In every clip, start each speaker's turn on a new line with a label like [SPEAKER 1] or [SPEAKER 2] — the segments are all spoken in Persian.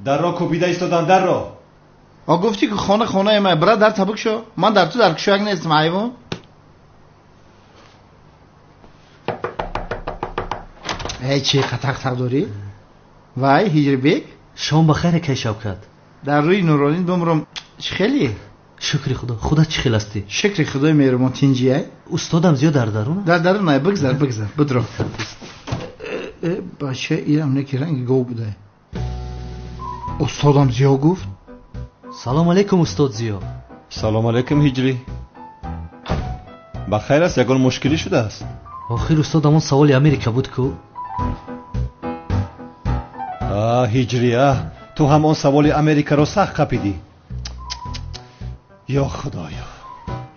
[SPEAKER 1] در را کوبیده ایستادن در را.
[SPEAKER 2] گفتی که خانه ما برا در تبک شو. من در تو در کشوک نیستم حیوان. ای چی قطق داری؟ وای هجری بیگ
[SPEAKER 3] شام بخیر که شوکت.
[SPEAKER 2] در روی نورالین بمرم خیلی.
[SPEAKER 3] شکر خدا چی خیلی هستی؟
[SPEAKER 2] شکر خدای مهربان تینجیه.
[SPEAKER 3] استادم زیاد درونه؟
[SPEAKER 2] درونه بگذر بدرو. باشه اینم نکی رنگ گو بوده. استادم زیا گفت.
[SPEAKER 3] سلام علیکم استاد زیا.
[SPEAKER 1] سلام علیکم هجری. بخیر است؟ یگان مشکلی شده است؟
[SPEAKER 3] آخر استاد همون سوال امریکا بود که
[SPEAKER 1] هجری تو همون سوال امریکا رو سخت خپیدی. یا خدایا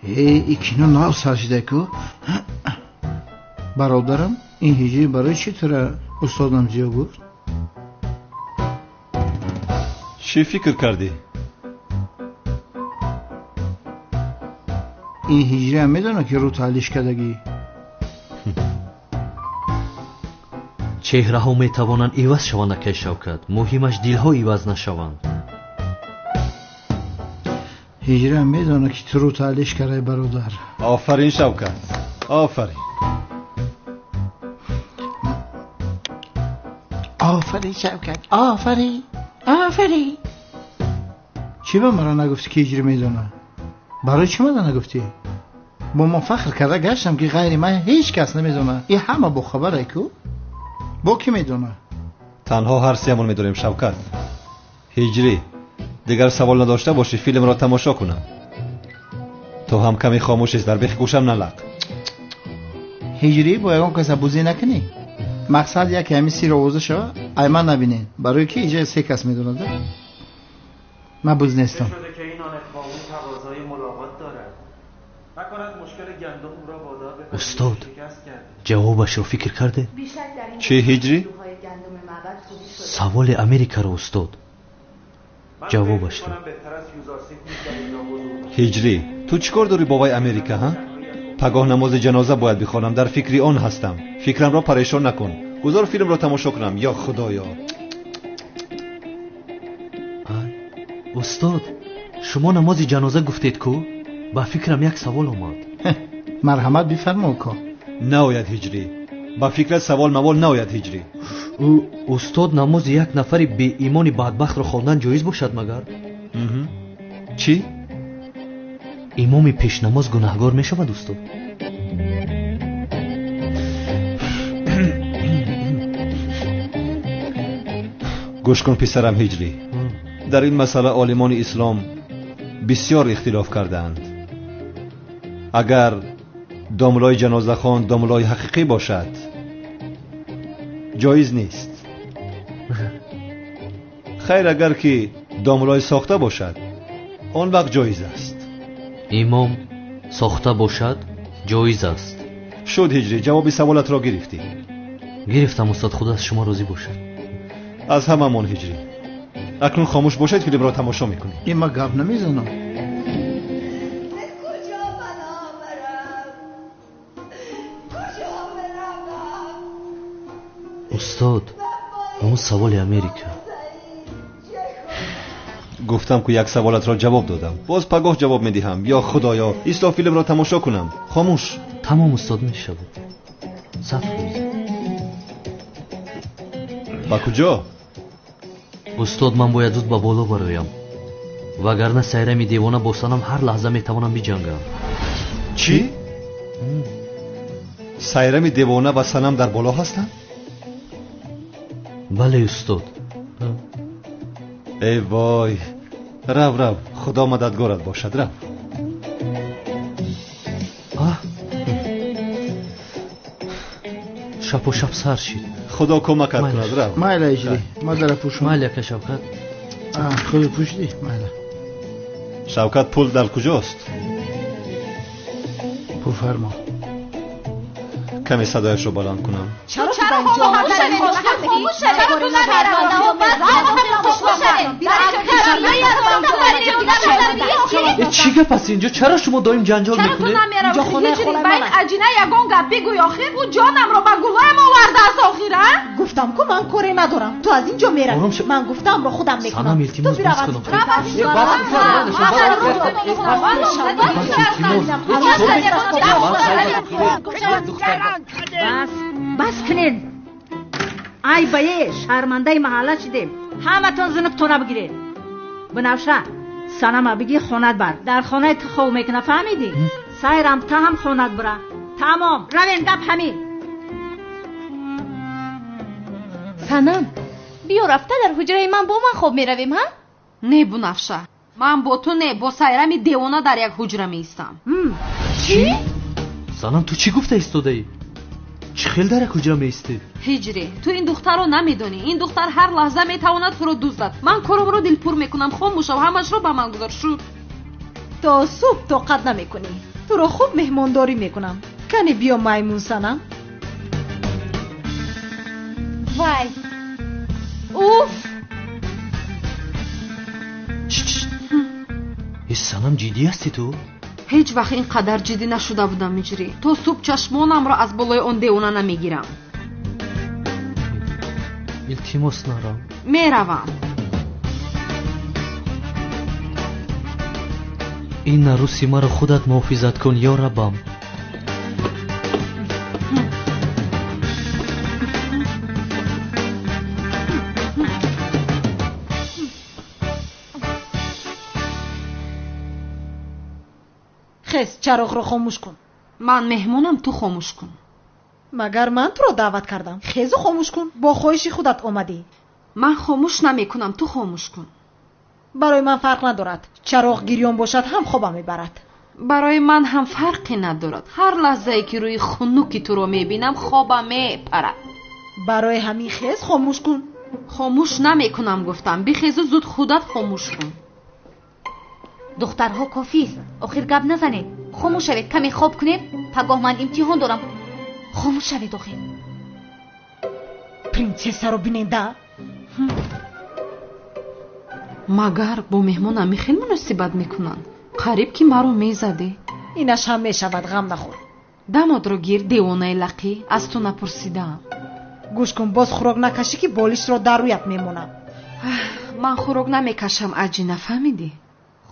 [SPEAKER 2] ای کینو ناو سرشده که برادرم این هجری برای چی طور استادم زیا گفت؟
[SPEAKER 1] چی فکر کردی؟
[SPEAKER 2] این هجری هم میدونه که رو تعلیش کردگی.
[SPEAKER 3] چهره ها میتوانند ایواز شوند که شوکت. مهمش دل ها ایواز نشوند.
[SPEAKER 2] هجری هم میدونه که تو رو تعلیش کرده برادر.
[SPEAKER 1] آفرین شوکت آفرین.
[SPEAKER 2] آفرین شوکت آفرین. چی به مرا نگفتی که هجری میدونه؟ برای چی من نگفتی؟ با ما فخر کرده گشتم که غیر من هیچ کس نمیدونه. این همه با خبره که با کی میدونه؟
[SPEAKER 1] تنها هر سیمون میدونیم شوکت. هجری دیگر سوال نداشته باشی فیلم را تماشا کنم. تو هم کمی خاموش است در بیخ گوشم نلق.
[SPEAKER 2] هجری با یکان کس بوزی نکنی. مقصد یک همی سیر آوازه شو ای من نبینین. برای که اینجا سه کس میدونه ده. من بوز نیستم.
[SPEAKER 4] شده که این آن اتفاقی تقاضای ملاقات دارد. نکند مشکل گندم او را وادار به
[SPEAKER 3] استاد جوابش رو فکر کرده؟
[SPEAKER 1] چی هجری؟
[SPEAKER 3] سوال امریکا رو استاد جوابش رو.
[SPEAKER 1] هجری تو چیکار داری بابای امریکا ها؟ پگاه نماز جنازه باید بخوانم در فکری آن هستم. فکرم را پریشان نکن. گذار فیلم را تماشا کنم. یا خدایا
[SPEAKER 3] استاد شما نماز جنازه گفتید کو؟ با فکرم یک سوال اومد.
[SPEAKER 2] مرحمت بفرما که
[SPEAKER 1] ناید هجری. با فکرت سوال موال ناید هجری.
[SPEAKER 3] استاد نماز یک نفری بی ایمانی بدبخت رو خواندن جایز باشد مگر؟
[SPEAKER 1] چی؟
[SPEAKER 3] امام پیش نماز گناهگار می شود استاد؟
[SPEAKER 1] گوش کن پسرم هجری. در این مسئله عالمان اسلام بسیار اختلاف کردند. اگر داملای جنازه خوان داملای حقیقی باشد جایز نیست. خیر اگر که داملای ساخته باشد آن وقت جایز است.
[SPEAKER 3] امام ساخته باشد جایز است.
[SPEAKER 1] شد هجری جواب سوالت را گرفتی.
[SPEAKER 3] گرفتم استاد. خدا از شما راضی باشد.
[SPEAKER 1] از هممون هجری. اکنون خاموش باشید فیلم را تماشا میکنید.
[SPEAKER 2] این ما گپ نمیزنم.
[SPEAKER 3] استاد اون سوال امریکا.
[SPEAKER 1] گفتم که یک سوالت را جواب دادم. باز پگاه جواب میدهم. یا خدایا ایستا فیلم را تماشا کنم. خاموش.
[SPEAKER 3] تمام استاد میشود. صف روز.
[SPEAKER 1] با کجا؟
[SPEAKER 3] استاد من باید زود با بالا برایم. وگرنه سیرمی دیوانه با سنم هر لحظه میتوانم بجنگم.
[SPEAKER 1] چی؟ سیرمی دیوانه و سنم در بالا هستن؟
[SPEAKER 3] بله استاد.
[SPEAKER 1] ای وای. رو خدا مددگارت باشد. رو
[SPEAKER 3] شب و شب سر شید.
[SPEAKER 1] خدا کمکت کند. رو
[SPEAKER 2] مایلا اجری ما در پوشم.
[SPEAKER 3] مایلا که شوکت
[SPEAKER 2] خود پوشیدی. مایلا
[SPEAKER 1] شوکت پول در کجاست؟
[SPEAKER 2] بفرما.
[SPEAKER 1] کمی صدایش رو بلند کنم.
[SPEAKER 5] چرا با اینجا
[SPEAKER 3] چی گپ است اینجا؟ چرا شما دائم جنجال میکنید؟
[SPEAKER 5] اینجا خونه خونه
[SPEAKER 6] من اجینه یگان گپ بگوی آخر او جانم رو به گلایم آورده است آخیرا.
[SPEAKER 5] گفتم که من کاری ندارم، تو از اینجا میرم. من گفتم رو خودم میکنم.
[SPEAKER 3] سنم التماس بس کنم.
[SPEAKER 7] بس کنین. ای بایه شرمنده محله شدیم. همه تون زنبتونه بگیرید. بنفشه سنم بگی خونت بر. در خونه تخو میکنه، فهمیدی؟ سایرم تا هم خونت بره. تمام روین گپ همین.
[SPEAKER 6] سنم بیا رفته در حجره من با من خوب میرویم ها؟ نه بنفشه، من با تو نه، با سایرمی دیوانه در یک حجره میستم.
[SPEAKER 3] چی؟ سنم تو چی گفته ایستاده ای؟ چی خیلی در یک حجره میستی؟
[SPEAKER 6] هجری تو این دختر رو نمیدونی. این دختر هر لحظه میتواند تو رو دزدد. من کارم رو دلپور میکنم، خاموش شو، همش رو به من گذار. شد
[SPEAKER 5] تا صبح طاقت نمیکنی. تو رو خوب مهمانداری میکنم. کنی بیا میمون سنم.
[SPEAKER 6] وای اوف.
[SPEAKER 3] ای سنم جدی هستی تو؟
[SPEAKER 6] هیچ وقت اینقدر جدی نشده بودم میجری. تو صبح چشمانم را از بالای اون دیوانه نمیگیرم.
[SPEAKER 3] التماس نرم.
[SPEAKER 6] میروم.
[SPEAKER 3] این نروسی مرا خودت محافظت کن یا ربم.
[SPEAKER 5] خیز چراغ رو خاموش کن.
[SPEAKER 6] من مهمونم، تو خاموش کن.
[SPEAKER 5] مگر من تو رو دعوت کردم؟ خیزو خاموش کن. با خواهش خودت اومدی.
[SPEAKER 6] من خاموش نمیکنم، تو خاموش کن.
[SPEAKER 5] برای من فرق ندارد. چراغ گریان باشد هم خوابم میبرد.
[SPEAKER 6] برای من هم فرقی ندارد. هر لحظه ای که روی خنوکی تو رو میبینم خوابم میپرد.
[SPEAKER 5] برای همین خیز خاموش کن.
[SPEAKER 6] خاموش نمیکنم گفتم. بخیز زود خودت خاموش کن.
[SPEAKER 8] دخترها کافی است. آخر گپ نزنید. خاموش شوید، کمی خواب کنید. پگاه من امتحان دارم. خاموش شوید آخر.
[SPEAKER 5] پرنسس رو بیننده.
[SPEAKER 6] مگر با مهمانم خیلی مناسبت میکنن. قریب که مرا میزده.
[SPEAKER 5] اینش هم میشود، غم نخور.
[SPEAKER 6] داماد رو گیر دیوانه لقی. از تو نپرسیدم.
[SPEAKER 5] گوش کن، باز خوراک نکشی که بالش رو در رویت میمونم.
[SPEAKER 6] من خوراک نمیکشم اجی، نفهمیدی؟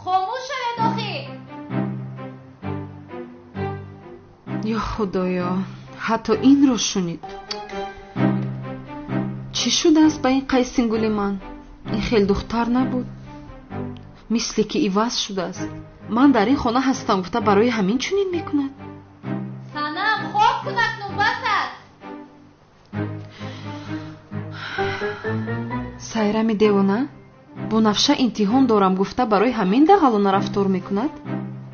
[SPEAKER 8] خاموش شوید آخر.
[SPEAKER 6] یا خدایا، حتی این رو شنید. چی شده است با این قیسینگولی من؟ این خیلی دختر نبود. مثل که ایواز شده است. من در این خانه هستم گفته برای همین چنین میکند.
[SPEAKER 8] سنم خواب کند، نوبت است.
[SPEAKER 6] سایرمی دیوانه بنفشه امتحان دارم گفته برای همین دغلانه رفتار میکند.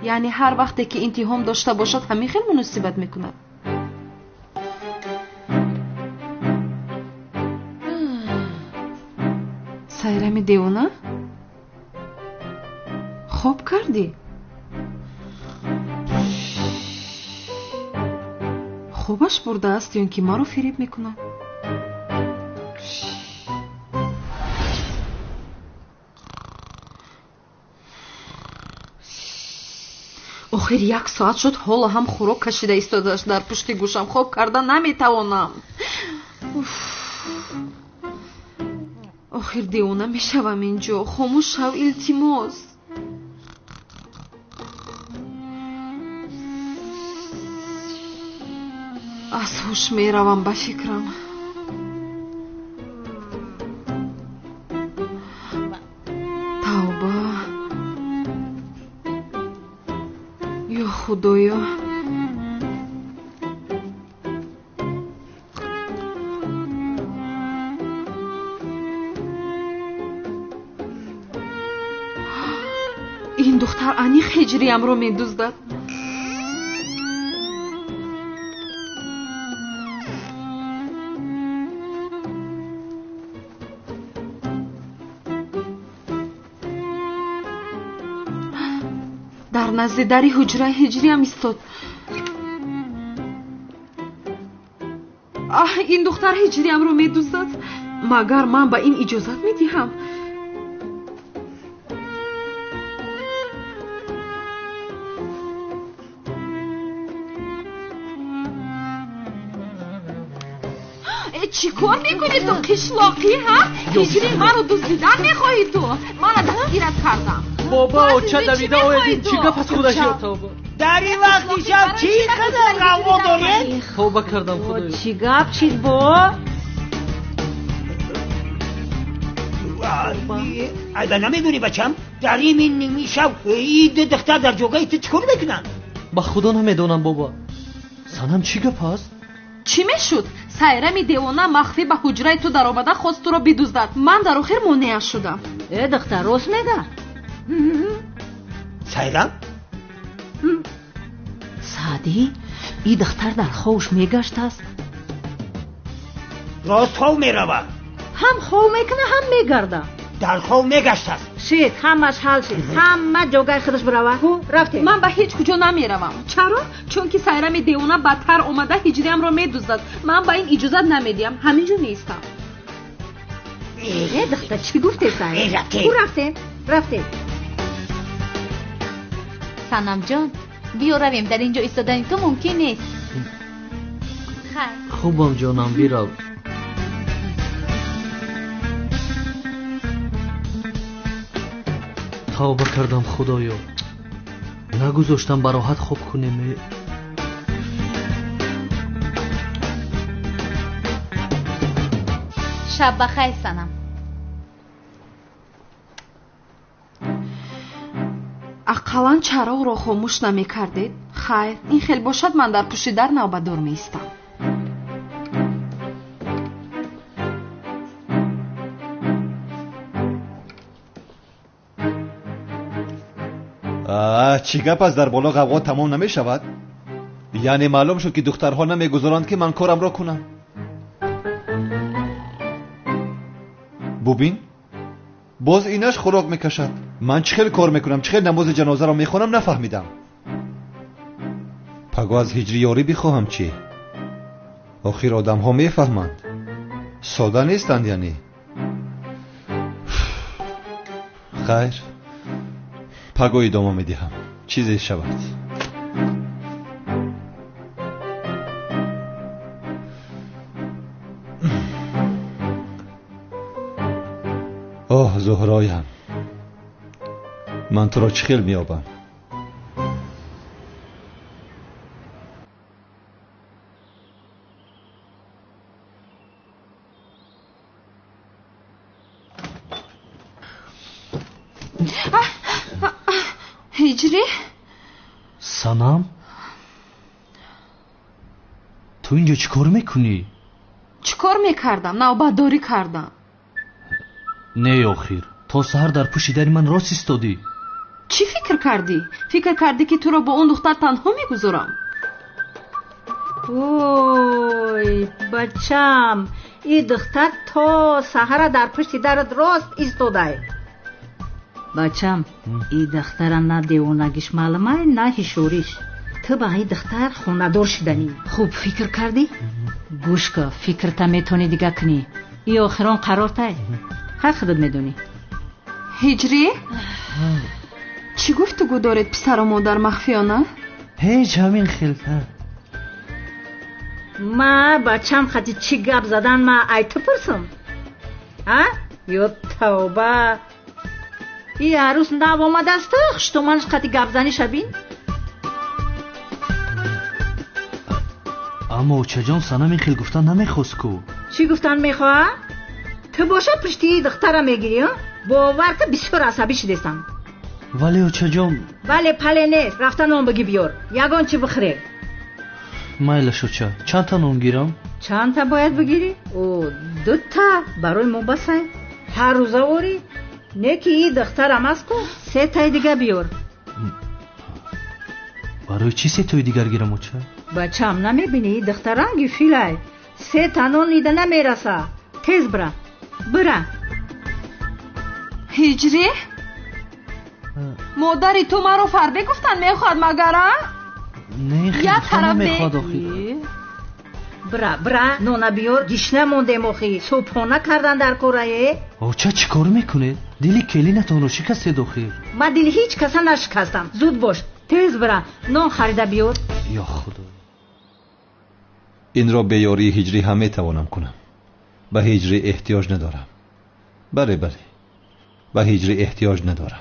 [SPEAKER 6] یعنی هر وقتی که امتحان داشته باشد همین خیلی مناسبت میکند. سایرمی دیوانه خوب کردی. خوبش برده است یا اینکه ما رو فریب میکنه. آخر 1 ساعت شد حالا هم خوراک کشیده ایستاده است در پشت گوشم. خواب کردن نمیتوانم. آخر دیوانه میشوم اینجا. خاموش شو التماس. از هوش میروم به فکرم. توبه. یا خدایا. این دختر انیق هجریم رو میدزدد. در نزد دری حجره هجری هم ایستاد. این دختر هجریم رو میدوزد. مگر من با این اجازت میدهم؟ چی کار میکنی تو قشلاقی ها؟ هجری من رو دزدیدن میخواهی تو؟ من دستگیرت کردم.
[SPEAKER 3] بابا چه دویده اویدین چی گفت از خودش توبه
[SPEAKER 7] در این وقتی شب چی خدا روا دارید؟
[SPEAKER 3] توبه کردم خدایا.
[SPEAKER 7] چی گپ چید با؟
[SPEAKER 9] ایبا نمیدونی بچم در این نیمی شب این دختر در جوگه تو چکار بکنن؟
[SPEAKER 3] با خدا نمیدونم بابا. سنم چی گپ هست؟
[SPEAKER 6] چی میشد؟ سایرمی دیوانه مخفی به حجره تو در آمده خواست تو را بدزدد. من در آخر مانع شدم.
[SPEAKER 7] دختر راست میگه؟
[SPEAKER 9] سایرم؟
[SPEAKER 7] سعدی این دختر در خوش میگشت است.
[SPEAKER 9] راست خواه میروه.
[SPEAKER 7] هم خواه میکنه هم میگرده.
[SPEAKER 9] در خواه میگشت است.
[SPEAKER 7] شید همش حل شید. همه جوگه خودش بروه. رفته.
[SPEAKER 6] من به هیچ کجا نمیروم. چرا؟ چون که سایرمی دیوانه بدتر اومده هجریم را میدزدد. من با این اجازت نمیدیم. همینجا نیستم.
[SPEAKER 7] دختر چی گفته سایرم؟ رفته.
[SPEAKER 8] سنم جان بیا رویم، در اینجا ایستادن تو ممکن نیست. خیر
[SPEAKER 3] خوبم جانم بیرو. توبه کردم خدایا. نگذاشتم براحت خوب کنیم.
[SPEAKER 8] شب بخیر سنم.
[SPEAKER 6] اقلان چرا او را خاموش نمی کردید؟ خیر این خیلی باشد من در پشت در نوبدار می ایستم.
[SPEAKER 1] چی گپ است در بالا غوغا تمام نمی شود؟ یعنی معلوم شد که دخترها نمی گذارند که من کارم را کنم. ببین باز اینش خوراک میکشد. من چخیل کار میکنم، چخیل نماز جنازه را میخوانم نفهمیدم. پگاه از هجری یاری بخواهم چی؟ آخر آدم ها میفهمند، ساده نیستند. یعنی خیر پگاه ادامه میدهم چیزی شود. زهرایم من تو را چخیل میابم.
[SPEAKER 6] هجری؟
[SPEAKER 3] سنم؟ تو اینجا چیکار میکنی؟
[SPEAKER 6] چیکار میکردم؟ نوبتداری کردم.
[SPEAKER 3] نه آخر تا سحر در پشت در من راست ایستادی.
[SPEAKER 6] چی فکر کردی؟ فکر کردی که تو را با اون دختر تنها میگذارم؟
[SPEAKER 7] اوی بچم این دختر تا سحر در پشت درت راست ایستاده. بچم این دختر نه دیوانگیش معلومه نه هیشوریش. تو با این دختر خاندار شدنی. خوب فکر کردی؟ گوش که فکر تا میتونی دیگه کنی. این آخران قرار تای هر خودت میدونی.
[SPEAKER 6] هجری؟ چی گفتگو دارید پسر و مادر مخفیانه؟
[SPEAKER 3] هیچ همین خلفه.
[SPEAKER 7] ما بچم خطی چی گپ زدن ما ای تو پرسم؟ ها؟ یا توبه این عروس نو آمده است تو منش خطی گپ زنی شبین؟
[SPEAKER 3] اما چجان سنم این خیل گفتن نمیخواست کو.
[SPEAKER 7] چی گفتن میخواه؟ تو باشد پشتی دخترم میگیری ها؟ باور که بسیار عصبی شدستم.
[SPEAKER 3] ولی او چجان؟
[SPEAKER 7] ولی پله نیست. رفتن نام بگی بیار یگان چی بخره.
[SPEAKER 3] مایل شو چند تا نام گیرم؟
[SPEAKER 7] چند تا باید بگیری؟ او 2 تا برای ما بسه. هر روزه وری نه که این دخترم است کو 3 تا دیگه بیار.
[SPEAKER 3] برای چی 3 تا دیگر گیرم او چه؟
[SPEAKER 7] بچم نمیبینی دخترانگی فیلای 3 تا نان نیده نمیرسه. تیز برا.
[SPEAKER 6] هجری؟ مادری تو مرا فربه گفتن میخواد مگره؟
[SPEAKER 3] نه خیلی گفتن نمیخواد آخی.
[SPEAKER 7] бра нона биёр гишна мондем охи субҳона кардан дар корае.
[SPEAKER 3] оча чӣ кор мекунед? дили келинатонро шикастед охир?
[SPEAKER 7] ман дили ҳеҷ каса нашикастам. зуд бош, тез бра, нон харида биёр.
[SPEAKER 3] ё худо.
[SPEAKER 1] این را به یاری هجری هم میتوانم کنم. به هجری احتیاج ندارم. بله به هجری احتیاج ندارم.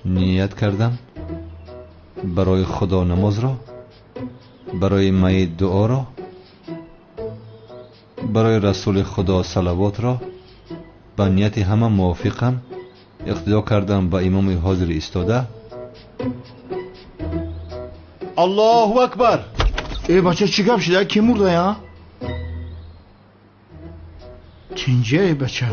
[SPEAKER 1] نیت کردم برای خدا نماز را، برای میت دعا را، برای رسول خدا صلوات را به نیت همه موافقم اقتدا کردم به امام حاضر ایستاده. الله اکبر.
[SPEAKER 2] ای بچه چی گپ شده؟ کی مرده یا؟ چینجه ای بچه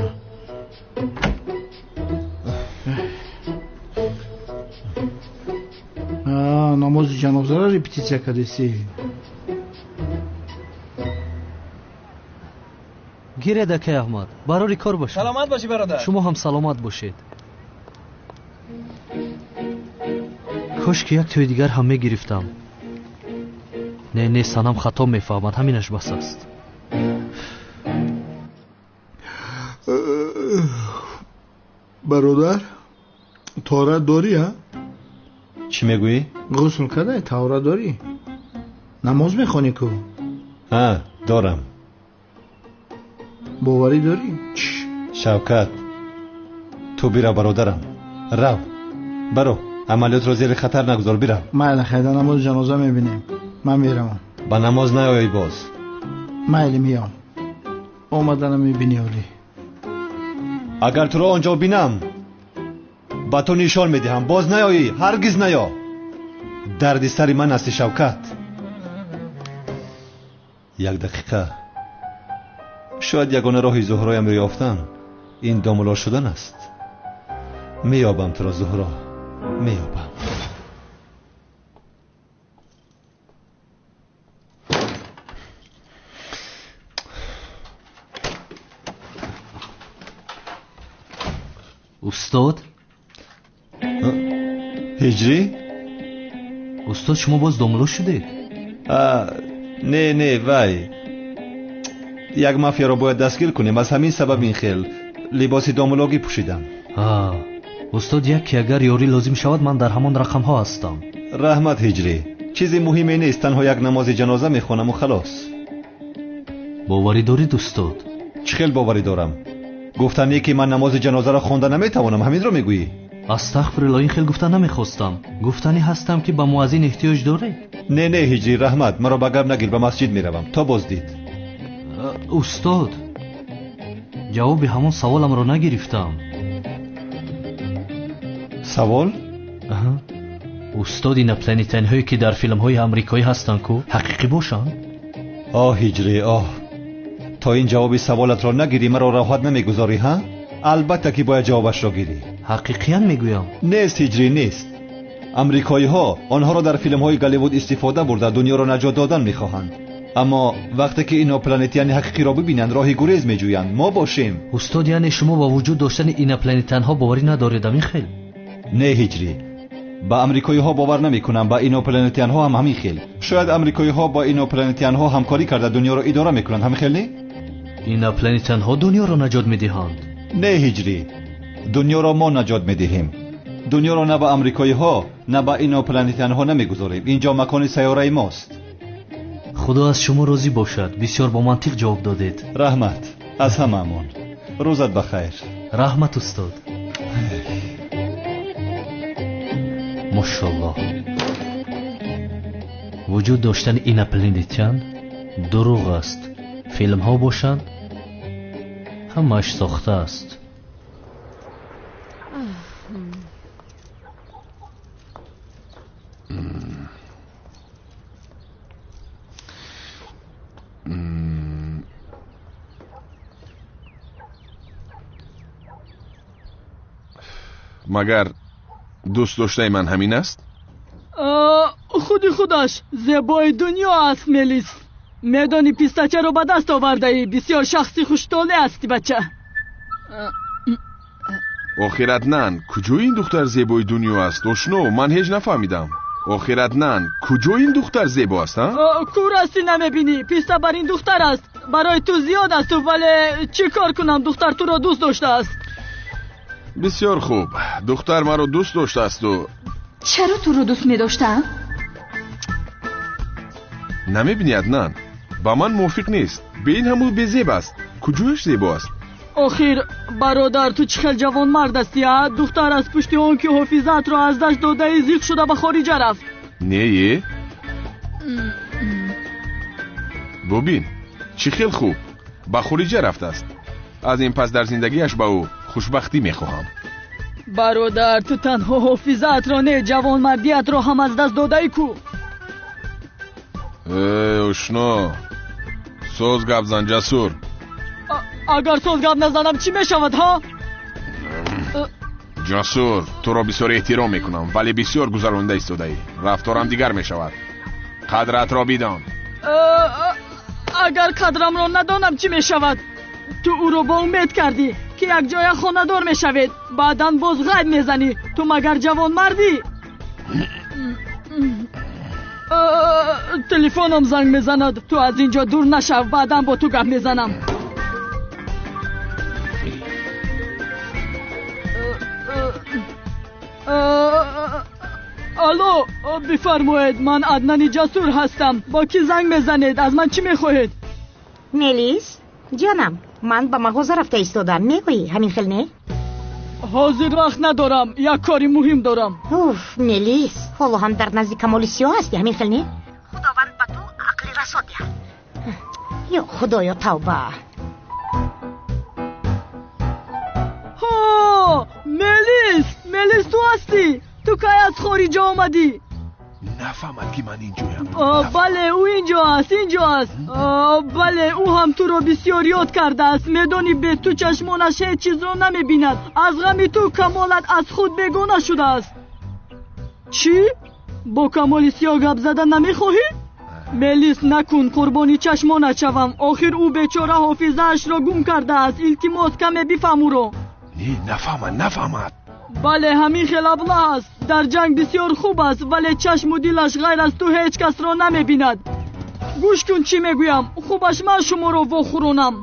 [SPEAKER 2] نماز جنازه را ریپتیسیا کردیسی.
[SPEAKER 3] گیره دکه احمد برای کار باشید.
[SPEAKER 10] سلامت باشی برادر.
[SPEAKER 3] شما هم سلامت باشید. کاش که یک توی دیگر هم میگرفتم. نه سنم خطا میفهمد، همینش بس است.
[SPEAKER 2] برادر تهارت داری ها؟
[SPEAKER 1] چی میگویی؟
[SPEAKER 2] غسل کرده تهارت داری؟ نماز میخونی کو؟
[SPEAKER 1] ها دارم.
[SPEAKER 2] باوری داری؟
[SPEAKER 1] شوکت تو بیرا برادرم، رو برو عملیات رو زیر خطر نگذار. بیرم
[SPEAKER 2] مایل خیلی نماز جنازه میبینیم. من میرم.
[SPEAKER 1] با نماز نیایی باز.
[SPEAKER 2] مایل میام. اومدنم میبینی اولی.
[SPEAKER 1] اگر تو رو آنجا بینم با تو نشان میدهم باز نیایی. هرگز نیا. دردی سری من هستی شوکت. یک دقیقه. شاید یگانه راهی زهرایم رو یافتن این داملا شدن است. میابم تو را زهرا، میابم.
[SPEAKER 3] استاد
[SPEAKER 1] هجری؟
[SPEAKER 3] استاد شما باز داملا شدید؟
[SPEAKER 1] نه وای، یک مافیا را باید دستگیر کنیم. از همین سبب این خیل لباس داملاگی پوشیدم.
[SPEAKER 3] استاد یک اگر یاری لازم شود من در همان رقم ها هستم.
[SPEAKER 1] رحمت هجری، چیزی مهمی نیست، تنها یک نماز جنازه میخونم و خلاص.
[SPEAKER 3] باوری دارید استاد؟
[SPEAKER 1] چه خیل باوری دارم. گفتم که من نماز جنازه را خوانده نمیتوانم، همین رو میگویی؟
[SPEAKER 3] استغفرالله، این خیل گفتن نمیخواستم. گفتنی هستم که به مؤذن احتیاج داره.
[SPEAKER 1] نه هجری رحمت، مرا به گپ نگیر. به مسجد میروم تا بازدید.
[SPEAKER 3] استاد جواب همون سوالم رو نگرفتم.
[SPEAKER 1] سوال؟
[SPEAKER 3] استاد این پلانتین هایی که در فیلم های امریکایی هستن کو حقیقی باشن؟
[SPEAKER 1] هجری تا این جواب سوالت را نگیری مرا راحت نمیگذاری ها؟ البته که باید جوابش را گیری.
[SPEAKER 3] حقیقیاً میگویم.
[SPEAKER 1] نیست هجری، نیست. امریکایی ها آنها را در فیلم های گالیوود استفاده برده دنیا را نجات دادن میخواهند. اما وقتی که اینا پلانتین حقیقی را ببینند راهی گریز میجویند. ما باشیم.
[SPEAKER 3] استاد یعنی شما با وجود داشتن این پلانتین ها باوری ندارید همین خیل؟
[SPEAKER 1] نه هجری، با امریکایی ها باور نمیکنم. با اینا پلانتین ها هم همین خیل. شاید امریکایی ها با اینا پلانتین ها همکاری کرده دنیا را اداره میکنند. همین خیل نه؟
[SPEAKER 3] این پلانتین ها دنیا را نجات میدهند.
[SPEAKER 1] نه هجری، دنیا را ما نجات میدهیم. دنیا را نه با امریکایی ها نه با اینا پلانتین ها نمیگذاریم. اینجا مکان سیاره ماست.
[SPEAKER 3] خدا از شما راضی باشد. بسیار با منطق جواب دادید.
[SPEAKER 1] رحمت، از هممون. روزت بخیر.
[SPEAKER 3] رحمت استاد. ماشاءالله. وجود داشتن این پلانتین دروغ است. فیلم ها باشند همش ساخته است.
[SPEAKER 11] مگر دوست داشته من همین است؟
[SPEAKER 12] خودش زیبای دنیا است ملیس. میدانی پیستچه رو به دست آورده ای. بسیار شخصی خوشتاله هستی بچه.
[SPEAKER 11] آخرت نن کجای این دختر زیبای دنیا است؟ دشنو من هیچ نفهمیدم. آخر عدنان کجا این دختر زیباست ها؟
[SPEAKER 12] کور هستی نمیبینی؟ پیستا بر این دختر است. برای تو زیاد است ولی چی کار کنم؟ دختر تو را دوست داشته است.
[SPEAKER 11] بسیار خوب، دختر مرا دوست داشته است و
[SPEAKER 8] چرا تو رو دوست می‌داشتم؟
[SPEAKER 11] نمیبینی عدنان؟ با من موافق نیست. به این همو بزیب است. کجایش زیباست؟
[SPEAKER 12] آخر برادر تو چخل جوان مرد هستی ها؟ دختر از پشت اون که حافظت را از دست داده زیغ شده به خارج رفت.
[SPEAKER 11] نه ببین چی خیلی خوب به خارج رفته است. از این پس در زندگیش با او خوشبختی میخواهم.
[SPEAKER 12] برادر تو تنها حافظت را نه جوان مردیت را هم از دست داده ای کو.
[SPEAKER 11] اشنا سوز گپ زن جسور.
[SPEAKER 12] اگر سوز گپ نزنم چی میشود ها؟
[SPEAKER 11] جسور تو را بسیار احترام میکنم ولی بسیار گذرانده ایستاده ای. رفتارم دیگر میشود. قدرت را بیدان.
[SPEAKER 12] اگر قدرم را ندانم چی میشود؟ تو او رو با امید کردی که یک جای خانه دار میشوید، بعداً باز غیب میزنی. تو مگر جوان مردی؟ تلفنم زنگ میزند. تو از اینجا دور نشو، بعداً با تو گپ میزنم. الو بفرمایید، من عدنان جسور هستم. با کی زنگ میزنید؟ از من چی میخواهید؟
[SPEAKER 7] ملیس جانم، من با مغازه رفته ایستادم. میگویی همین خیل نه؟
[SPEAKER 12] حاضر وقت ندارم، یک کاری مهم دارم.
[SPEAKER 7] اوف ملیس، حالا هم در نزدیک کمال سیاه هستی. همین خیل نه؟ خداوند با تو عقل رسا دهد. یا خدایا توبه.
[SPEAKER 12] ها ملیس تو هستی؟ تو که از خارج آمدی؟
[SPEAKER 11] نفهمد که من اینجایم.
[SPEAKER 12] بله او اینجا است. بله او هم تو رو بسیار یاد کرده است. میدانی به تو چشمانش هیچ چیز رو نمیبیند. از غم تو کمالت از خود بیگانه شده است. چی؟ با کمال سیاه گپ زدن نمیخواهی؟ ملیس نکن، قربانی چشمانت شوم. آخر او بیچاره حافظه‌اش را گم کرده است. التماس کمی بفهم او رو.
[SPEAKER 11] نفهمد.
[SPEAKER 12] بله همین خیلی ابله است. در جنگ بسیار خوب است ولی چشم و دلش غیر از تو هیچ کس را نمیبیند. گوش کن چی میگویم. خوبش من شما را واخورونم.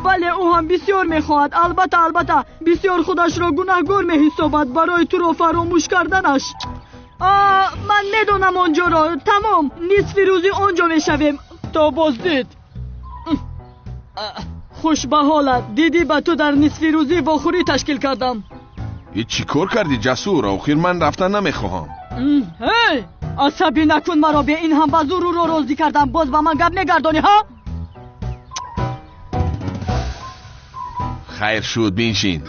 [SPEAKER 12] بله او هم بسیار میخواهد. البته بسیار خودش را گناهگار میحسابد برای تو را فراموش کردنش. من میدونم آنجا را. تمام نصف روزی آنجا میشویم. تا بازدید. خوش به حالت. دیدی به تو در نصف روزی واخوری تشکیل کردم.
[SPEAKER 11] ای چی کار کردی جسور؟ آخر من رفتن نمیخواهم.
[SPEAKER 12] هی عصبی نکن مرا. به این هم به زور رو راضی کردم. باز با من گپ نگردانی ها؟
[SPEAKER 11] خیر شد بینشین.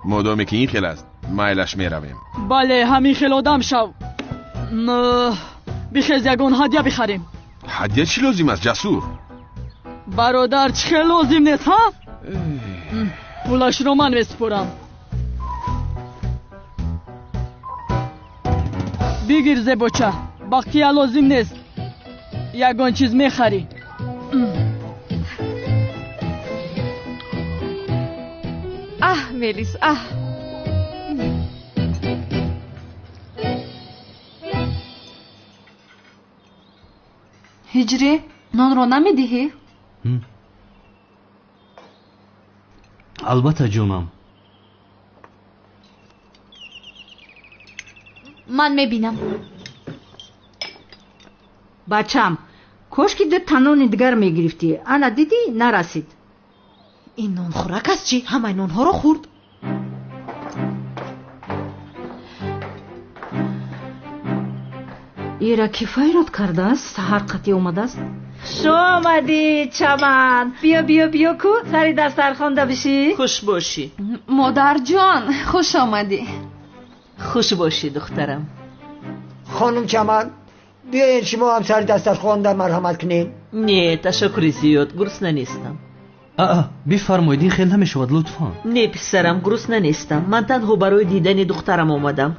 [SPEAKER 11] مادامی که این خیل است مایلش میرویم.
[SPEAKER 12] بله همین خیل آدم شو. بخیز یگان هدیه بخریم.
[SPEAKER 11] هدیه چی لازم است جسور؟
[SPEAKER 12] برادر چه خیلی لازم نیست ها؟ پولش رو من میسپرم. بگیر زبوچه، بقیه لازم نیست. یگان چیز میخری.
[SPEAKER 8] ملیس هجری نان رو نمیدهی؟
[SPEAKER 3] البته جونم.
[SPEAKER 8] من میبینم.
[SPEAKER 7] بچم کاش که ده تنان دیگر میگرفتی. انا دیدی نرسید.
[SPEAKER 5] این نان خورک است چی؟ همه نانها رو خورد.
[SPEAKER 7] ایرا کی فایرات کرده است؟ سحر قطعی اومده است. شو آمدی چمن. بیا کو سری دسترخوان ده بشی.
[SPEAKER 10] خوش باشی
[SPEAKER 8] مادر جان. خوش آمدی.
[SPEAKER 10] خوش باشی دخترم.
[SPEAKER 9] خانم چمن بیاین شما هم سری دسترخوان ده مرحمت کنین.
[SPEAKER 10] نه تشکر زیاد، گرسنه نیستم.
[SPEAKER 3] بفرمایید، این خیلی نمیشود لطفا.
[SPEAKER 10] نه پسرم گرسنه نیستم. من تنها برای دیدن دخترم آمدم.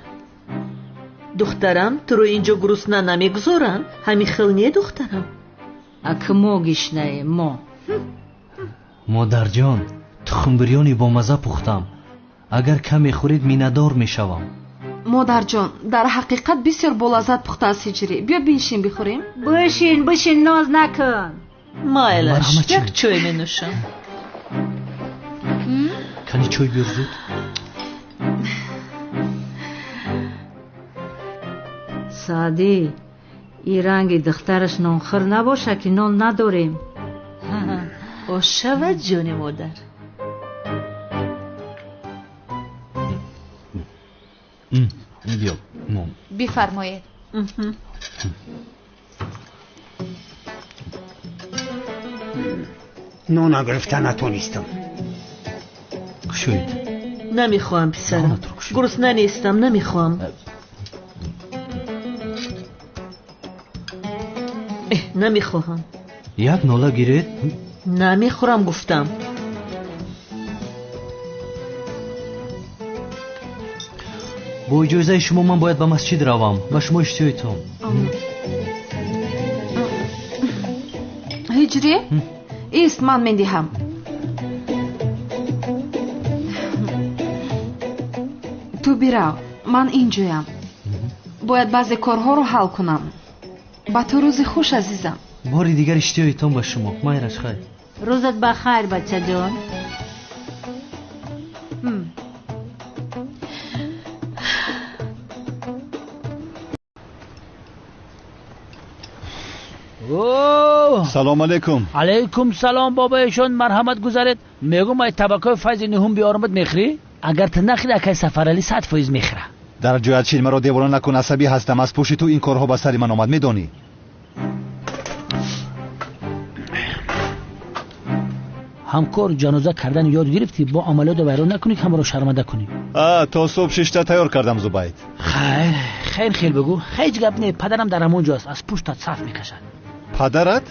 [SPEAKER 10] دخترم تو رو اینجا گرسنه نمیگذارن؟ همین خیلی نه دخترم.
[SPEAKER 7] اکمو گشنه ما.
[SPEAKER 3] مادر جان تخم بریانی با مزه پختم. اگر کمی خورید میندار میشوم.
[SPEAKER 6] مادرجان در حقیقت بسیار بولذت پخته است هجری. بیا بنشین بخوریم.
[SPEAKER 7] بشین ناز نکن.
[SPEAKER 10] مایلش یک چای می نوشم.
[SPEAKER 3] کنی چای بیار زود.
[SPEAKER 7] سعدی این رنگ دخترش نانخور نباشه که نان نداریم.
[SPEAKER 10] خوش شود جان مادر.
[SPEAKER 3] بیا
[SPEAKER 8] بفرمایید.
[SPEAKER 9] نان گرفتن نتونستم.
[SPEAKER 3] کشوید.
[SPEAKER 10] نمیخوام پسرم. گرسنه نیستم، نمیخوام. نمیخواهم.
[SPEAKER 3] یک ناله گیرید؟
[SPEAKER 10] نمیخورم گفتم.
[SPEAKER 3] با اجازه شما من باید به مسجد روم. به شما اشتیایتم.
[SPEAKER 6] هجری ایست من میدهم. تو بیرو، من اینجایم. باید بعضی کارها رو حل کنم. با تو روز خوش عزیزم.
[SPEAKER 3] باری دیگر اشتیایتم به شما. مایرش خیر.
[SPEAKER 7] روزت بخیر بچه جان.
[SPEAKER 1] سلام علیکم.
[SPEAKER 13] علیکم سلام بابایشون. مرحمت گذارید. میگم ای طبقه فیض نهم بیارمت میخری؟ اگر تو نخری اکی سفرالی 100% میخره.
[SPEAKER 1] در جهت چیل مرا دیوانه نکن. عصبی هستم. از پشت تو این کارها به سر من آمد. میدانی
[SPEAKER 13] همکار جنازه کردن یاد گرفتی. با عملیات ویران نکنی که همه رو شرمنده کنی.
[SPEAKER 1] تا صبح 6 تا تیار کردم زبید.
[SPEAKER 13] خیر بگو. هیچ گپ نه. پدرم در همونجاست. از پشتت صف میکشد.
[SPEAKER 1] پدرت؟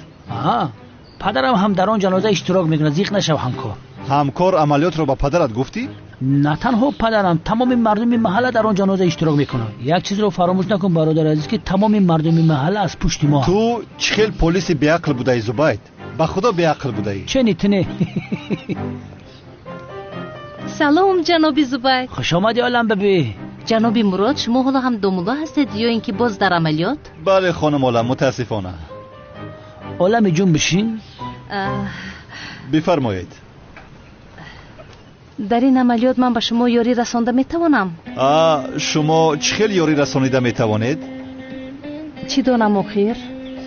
[SPEAKER 13] پدرم هم در آن جنازه اشتراک میکنه. زیق نشو همکار.
[SPEAKER 1] همکار عملیات رو با پدرت گفتی؟
[SPEAKER 13] نه تنها پدرم، تمام مردم محله در آن جنازه اشتراک میکنه. یک چیز رو فراموش نکن برادر عزیز که تمام مردم محله از پشت ما.
[SPEAKER 1] تو چخیل پلیس بیعقل بودی زبید. با خدا بیعقل بودی.
[SPEAKER 13] چه نیتنه؟
[SPEAKER 14] سلام جناب زبید.
[SPEAKER 13] خوش آمدی عالم ببی.
[SPEAKER 14] جناب مراد شما حالا هم دومولا هستید یا اینکه باز در عملیات؟
[SPEAKER 1] بله خانم عالم متاسفانه.
[SPEAKER 13] عالم جون بشین.
[SPEAKER 1] بفرمایید.
[SPEAKER 14] در این عملیات من به شما یاری رسانده میتوانم؟
[SPEAKER 1] شما چخیل یاری رسانیده میتوانید؟
[SPEAKER 14] چی دانم آخر؟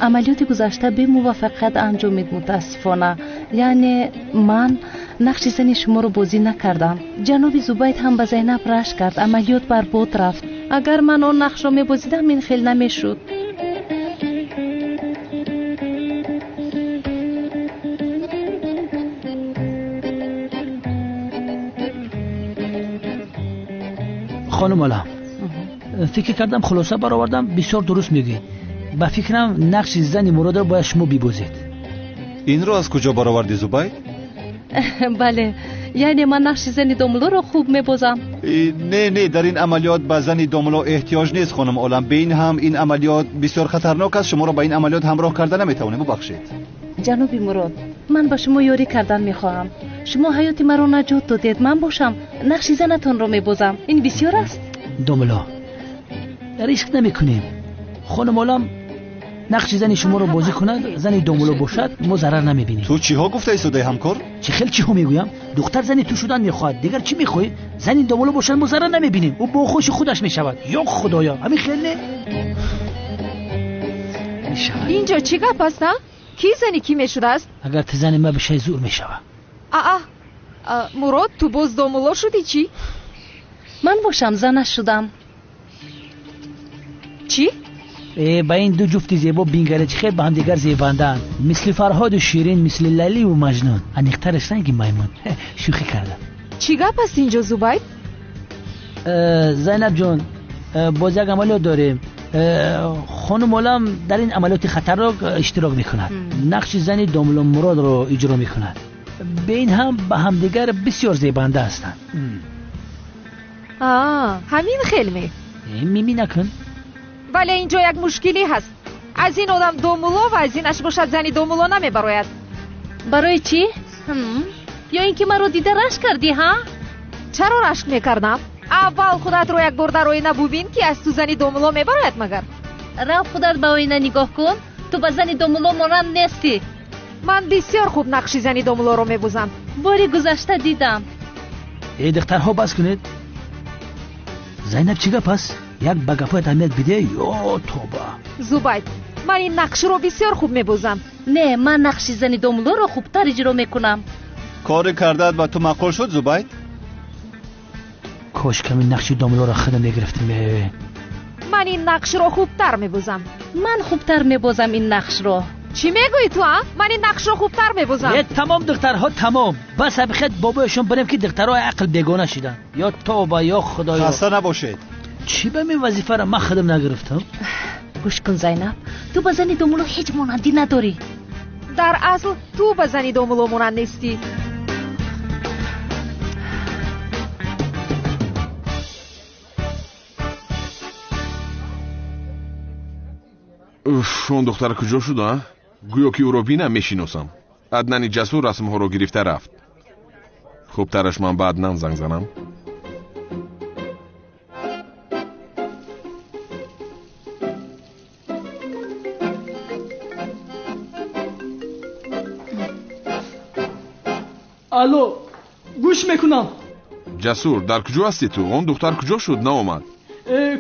[SPEAKER 14] عملیات گذشته به موفقیت انجامید متاسفانه. یعنی من نقش زن شما رو بازی نکردم. جناب زبید هم به زینب رشک کرد. عملیات برباد رفت. اگر من اون نقش رو میبازیدم این خیلی نمیشد.
[SPEAKER 13] خانم عالم فکر کردم خلاصه برآوردم. بسیار درست میگی. با فکرم نقش زن مراد رو باید شما ببازید.
[SPEAKER 1] این رو از کجا برآوردی زبید؟
[SPEAKER 14] بله یعنی من نقش زن دوملو رو خوب میبازم.
[SPEAKER 1] نه در این عملیات به زن دوملو احتیاج نیست خانم عالم. به این هم این عملیات بسیار خطرناک است. شما رو با این عملیات همراه کردن نمیتوانم. ببخشید
[SPEAKER 14] جناب مراد من با شما یاری کردن میخواهم. شما حیات مرا نجات دادید. من باشم نقش زنتون رو میبازم. این بسیار است.
[SPEAKER 13] دوملو ریسک نمیکنیم. خانم عالم نقش زن شما رو بازی کند. زن دوملو باشد ما ضرر نمیبینیم.
[SPEAKER 1] تو چی ها گفته ایستادی همکار؟
[SPEAKER 13] چی ها میگویم؟ دختر زنی تو شدن میخواد. دیگر چی میخوای؟ زن دوملو باشد ما ضرر نمیبینیم. او با خوش خودش میشود. یا خدایا همین خیلی نه.
[SPEAKER 15] اینجا چی گپ است؟ کی زنی کی میشده است؟
[SPEAKER 13] اگر تو زن ما بشه زور میشود.
[SPEAKER 15] مراد تو باز دوملو شدی چی؟
[SPEAKER 14] من باشم زنش شدم.
[SPEAKER 15] چی؟
[SPEAKER 13] با این دو جفت زیبا بینگرچ خیلی با هم دیگر زیباندن. مثل فرهاد و شیرین، مثل لیلی و مجنون. انیقترش رنگی میمون. شوخی کردم.
[SPEAKER 15] چی گپ است اینجا زبید؟
[SPEAKER 13] زینب جون باز یک عملیات داریم. خانم عالم در این عملیات خطرناک اشتراک میکند. نقش زن دوملو مراد رو اجرا میکند. به این هم با هم دیگر بسیار زیبانده هستند.
[SPEAKER 15] همین خیلی
[SPEAKER 13] میمی نکن.
[SPEAKER 15] ولی اینجا یک مشکلی هست. از این آدم دوملو و از اینش باشد زنی دوملو نمیبراید.
[SPEAKER 14] برای چی؟ یا اینکه من رو دیده رشک کردی ها؟
[SPEAKER 15] چرا رشک میکردم؟ аввал худатро як бор дар оина бубин ки аз ту зани домуло мебарояд магар.
[SPEAKER 14] раф худат ба оина нигоҳ кун, ту ба зани домуло монанд нестӣ.
[SPEAKER 15] ман бисёр хуб нақши зани домулоро мебузам.
[SPEAKER 14] бори гузашта дидам.
[SPEAKER 13] духтарҳо бас кунед. зайнаб чӣ гап аст? як ба гафоят аҳамият биде ё тоба.
[SPEAKER 15] зубайд, ман ин нақшро бисёр хуб мебузам.
[SPEAKER 14] не, ман нақши зани домулоро хубтар иҷро мекунам.
[SPEAKER 1] کار کردت و تو معقول شد زبید؟
[SPEAKER 13] کاش کمی نقش داملو را خودم میگرفتیم.
[SPEAKER 15] من این نقش رو خوبتر میبوزم.
[SPEAKER 14] من خوبتر میبوزم این نقش رو.
[SPEAKER 15] چی میگویی تو ها؟ من این نقش رو خوبتر میبوزم.
[SPEAKER 13] تمام دخترها تمام. بس بخیر بابایشون بریم که دخترها عقل بیگانه شدن. یا توبه یا خدایا.
[SPEAKER 1] خسته نباشید.
[SPEAKER 13] چی به این وظیفه را من خودم نگرفتم؟
[SPEAKER 14] گوش کن زینب، تو به زنی داملو هیچ مانندی نداری.
[SPEAKER 15] در اصل تو به زنی داملو مانند نیستی.
[SPEAKER 11] اون دختر کجا شد؟ گویا که او رو بینم میشیناسم. عدنان جسور رسم‌ها رو گرفته رفت. خوب ترش من به عدنان زنگ زنم.
[SPEAKER 12] الو، گوش میکنم.
[SPEAKER 11] جسور در کجا هستی تو؟ اون دختر کجا شد ناآمد؟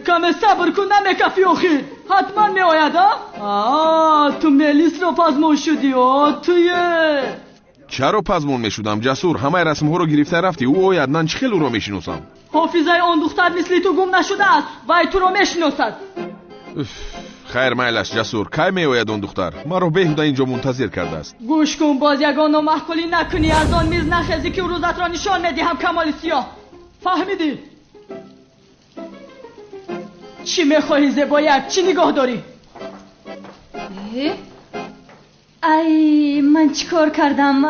[SPEAKER 12] کم صبر کن نمیکفی آخر. حتما می آید ها؟ تو ملیس رو پزمون شدی تویه.
[SPEAKER 11] چرا پزمون میشدم جسور؟ همه رسم ها رو گرفته رفتی. او آید من چه خیلی رو میشناسم.
[SPEAKER 12] حافظه آن دختر مثلی تو گم نشده است. وای تو رو میشناسد.
[SPEAKER 11] خیر میلش جسور. کی می آید اون دختر؟ ما رو بهوده اینجا منتظر کرده است.
[SPEAKER 12] گوش کن باز یگانو محکولی نکنی. از آن میز نخیزی که روزت را نشان ندهم کمال سیاه. فهمیدی؟ چی میخواهی زبایک؟ چی نگاه داری؟
[SPEAKER 16] ای من چیکار کردم؟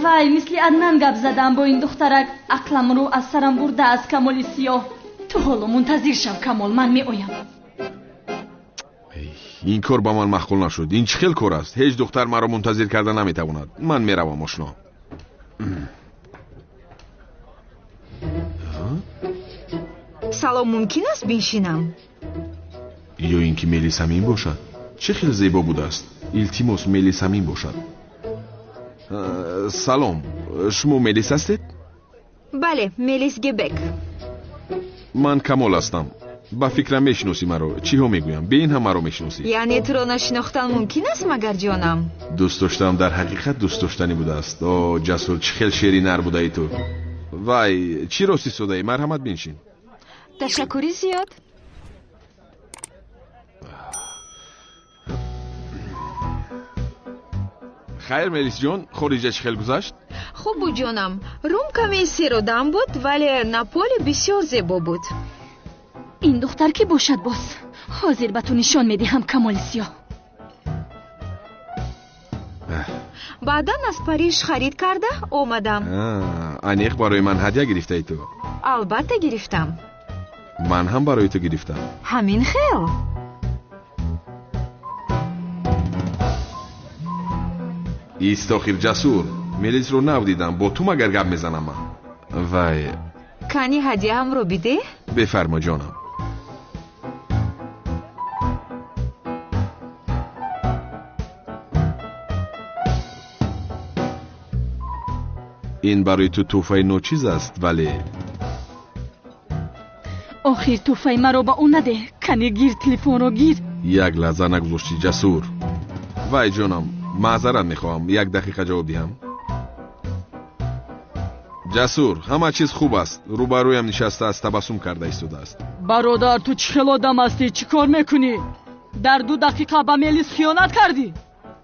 [SPEAKER 16] وای مثل عدنان گپ زدم با این دخترک. عقلم رو از سرم برده از کمال سیاه. تو حالا منتظر شو کمال، من می آیم.
[SPEAKER 11] این کار با من معقول نشد. این چه خیلی کار است؟ هیچ دختر مرا منتظر کرده نمیتواند. من میروم آشنا.
[SPEAKER 15] سلام، ممکن است بنشینم؟
[SPEAKER 11] یا اینکه ملیس همین باشد؟ چه خیلی زیبا بوده است. التماس ملیس همین باشد. سلام، شما ملیس هستید؟
[SPEAKER 15] بله، ملیس گبک.
[SPEAKER 11] من کمال هستم. با فکرم میشناسی مرا. چی ها میگویم؟ به این هم مرا میشناسی.
[SPEAKER 15] یعنی تو را نشناختن ممکن است مگر جانم؟
[SPEAKER 11] دوست داشتم در حقیقت دوست داشتنی بوده است. جسور چه خیلی شیرین نر بوده ای تو. وای چی راستی شده ای؟ مرحمت بنشین.
[SPEAKER 15] تشکری زیاد.
[SPEAKER 11] خیر ملیس جان، خارجه چه خیلی گذشت؟
[SPEAKER 15] خوب بود جانم. روم کمی سیرودم بود ولی ناپولی بسیار زیبا بود.
[SPEAKER 16] این دختر کی باشد باز؟ حاضر به تو نشان میدهم کمال سیاه.
[SPEAKER 15] بعدا از پاریژ خرید کرده اومدم.
[SPEAKER 11] انیق برای من هدیه گرفته ای تو؟
[SPEAKER 15] البته گرفتم.
[SPEAKER 11] من هم برای تو گرفتم.
[SPEAKER 15] همین خیل.
[SPEAKER 11] ایستاخیر جسور. ملیس رو نودیدم. با تو مگر گپ میزنم من. وای
[SPEAKER 15] کنی هدیه هم رو بیده؟
[SPEAKER 11] بفرما جانم. این برای تو توفه نو چیز است ولی
[SPEAKER 16] آخر توفه مرا با اون نده. کنی گیر تلفن رو گیر.
[SPEAKER 11] یک لحظه نگذاشتی جسور. وای جانم معذرت میخواهم. یک دقیقه جواب دهم. جسور همه چیز خوب است. روبرویم نشسته است تبسم کرده ایستاده است.
[SPEAKER 12] برادر تو چه خیلی آدم هستی؟ چی کار میکنی؟ در 2 دقیقه به ملیس خیانت کردی؟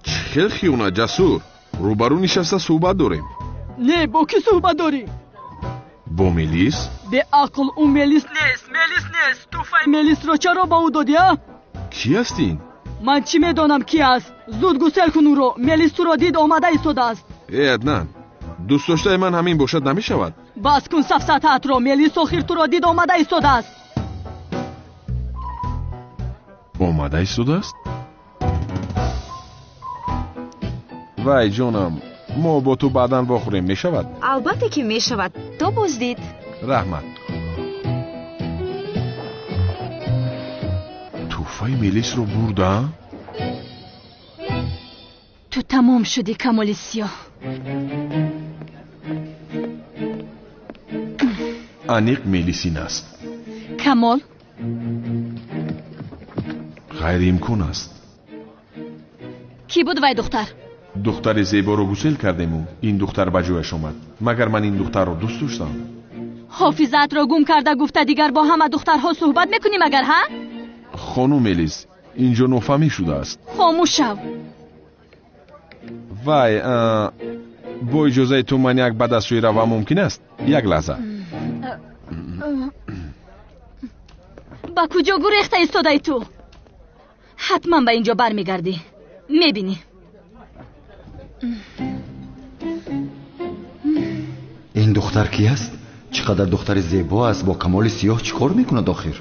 [SPEAKER 11] چه خیلی خیانت جسور؟ روبرو نشسته صحبت داریم.
[SPEAKER 12] نه با کی صحبت داری؟
[SPEAKER 11] با ملیس؟
[SPEAKER 12] به عقل اون ملیس نیست. توفه ملیس رو چرا با او دادی ها؟
[SPEAKER 11] کی هستین؟
[SPEAKER 12] من چی میدانم کی است؟ زود گسل کن او رو. ملیس تو را دید آمده ایستاده است.
[SPEAKER 11] ای عدنان، دوست داشته من همین باشد نمیشود.
[SPEAKER 12] بس کن سفسطه‌ات را. ملیس آخر تو را دید آمده ایستاده است.
[SPEAKER 11] آمده ایستاده است؟ وای جانم، ما با تو بعداً بخوریم میشود؟
[SPEAKER 15] البته که میشود. تو بازدید.
[SPEAKER 11] رحمت. توفای میلیس رو بردم؟
[SPEAKER 16] تو تمام شدی کمال سیاه.
[SPEAKER 11] انیق میلیسین است.
[SPEAKER 16] کمال
[SPEAKER 11] غیر امکان است.
[SPEAKER 16] کی بود وای دختر؟
[SPEAKER 11] دختر زیبا رو گسل کردیم و این دختر به جایش آمد. مگر من این دختر رو دوست داشتم؟
[SPEAKER 16] حافظت را گم کرده گفته دیگر با همه دخترها صحبت میکنی مگر ها؟
[SPEAKER 11] خانم میلیس اینجا نفهمی شده است.
[SPEAKER 16] خاموش شو.
[SPEAKER 11] وای با اجازه تو من یک بدستوی روم ممکن است؟ یک لحظه.
[SPEAKER 16] با کجا گریخته ایستاده تو؟ حتما به اینجا برمیگردی. میبینی
[SPEAKER 17] این دختر کی است؟ چقدر دختر زیبا است. با کمال سیاه چیکار میکنه آخر؟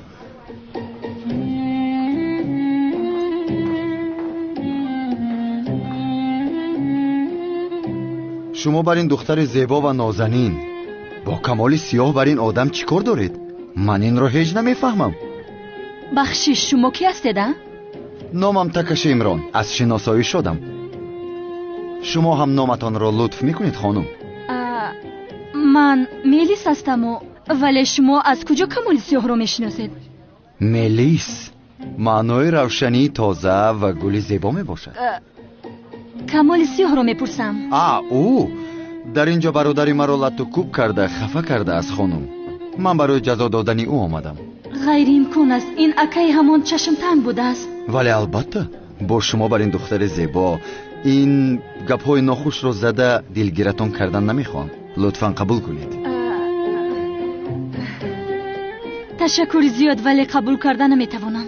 [SPEAKER 17] شما بر این دختر زیبا و نازنین با کمال سیاه بر این آدم چیکار دارید؟ من این رو هیچ نمیفهمم.
[SPEAKER 16] بخشش شما کی هستید؟
[SPEAKER 17] نامم تکش عمران، از شناسایی شدم. شما هم نامتان را لطف میکنید خانم؟
[SPEAKER 16] من میلیس هستم ولی شما از کجا کمال سیاه رو میشناسید؟
[SPEAKER 17] میلیس معنای روشنی تازه و گل زیبا میباشد.
[SPEAKER 16] کمال سیاه رو میپرسم.
[SPEAKER 17] او در اینجا برادری مرا لطو کوب کرده خفه کرده از خانم. من برای جزا دادن او آمدم.
[SPEAKER 16] غیر امکان است. این اکای همان چشم تنگ بوده است.
[SPEAKER 17] ولی البته با شما بر این دختر زیبا این گپ‌های ناخوش رو زده دلگیرتون کردن نمیخوام. لطفاً قبول کنید.
[SPEAKER 16] تشکر زیاد ولی قبول کردن نمیتوانم.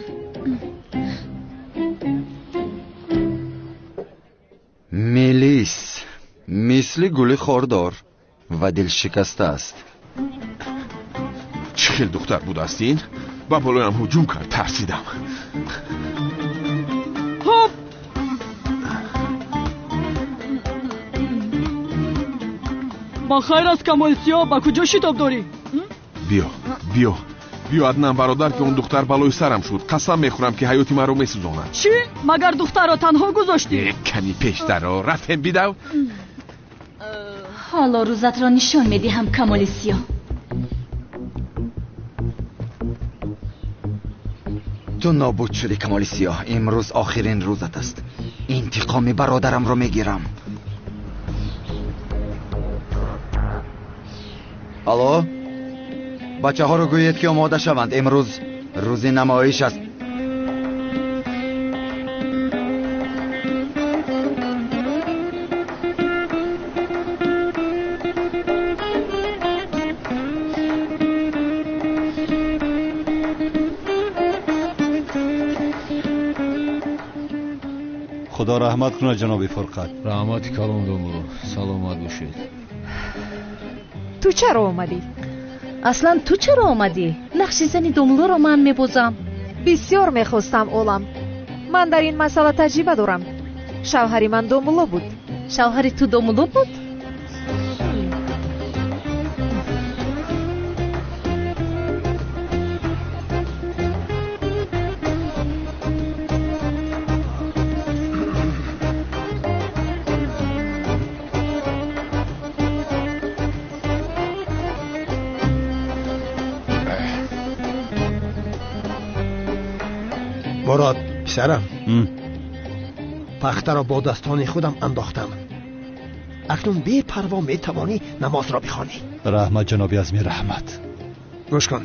[SPEAKER 17] میلیس مثل گل خاردار و دل شکسته است.
[SPEAKER 11] چه خیل دختر بود است این؟ با بالایم هجوم کرد. ترسیدم.
[SPEAKER 12] با خیر است کمال سیاه. با کجا شتاب داری؟
[SPEAKER 11] بیا عدنان برادر که اون دختر بالای سرم شد. قسم میخورم که حیاتی من رو میسوزاند.
[SPEAKER 12] چی؟ مگر دختر را تنها گذاشتی؟
[SPEAKER 11] کمی پیشتر را رفتم بیدو.
[SPEAKER 16] حالا روزت را نشان میدهم کمال سیاه.
[SPEAKER 17] تو نابود شدی کمال سیاه. امروز آخرین روزت است. انتقام برادرم رو میگیرم. الو بچه ها رو گویید که آماده شوند. امروز روز نمایش است.
[SPEAKER 1] خدا رحمت کنه جناب فرقت.
[SPEAKER 3] رحمتی کلام دومو. سلامت باشید.
[SPEAKER 15] تو چرا اومدی؟
[SPEAKER 14] اصلا تو چرا آمدی؟ نقش زنی دوملو رو من میبوزم.
[SPEAKER 15] بسیار میخواستم اولم. من در این مسئله تجربه دارم. شوهری من دوملو بود.
[SPEAKER 14] شوهری تو دوملو بود؟
[SPEAKER 9] مراد پسرم، پخته را با دستان خودم انداختم. اکنون بی پروا می توانی نماز را بخوانی.
[SPEAKER 1] رحمت جنابی ازمی رحمت.
[SPEAKER 9] گوش کن،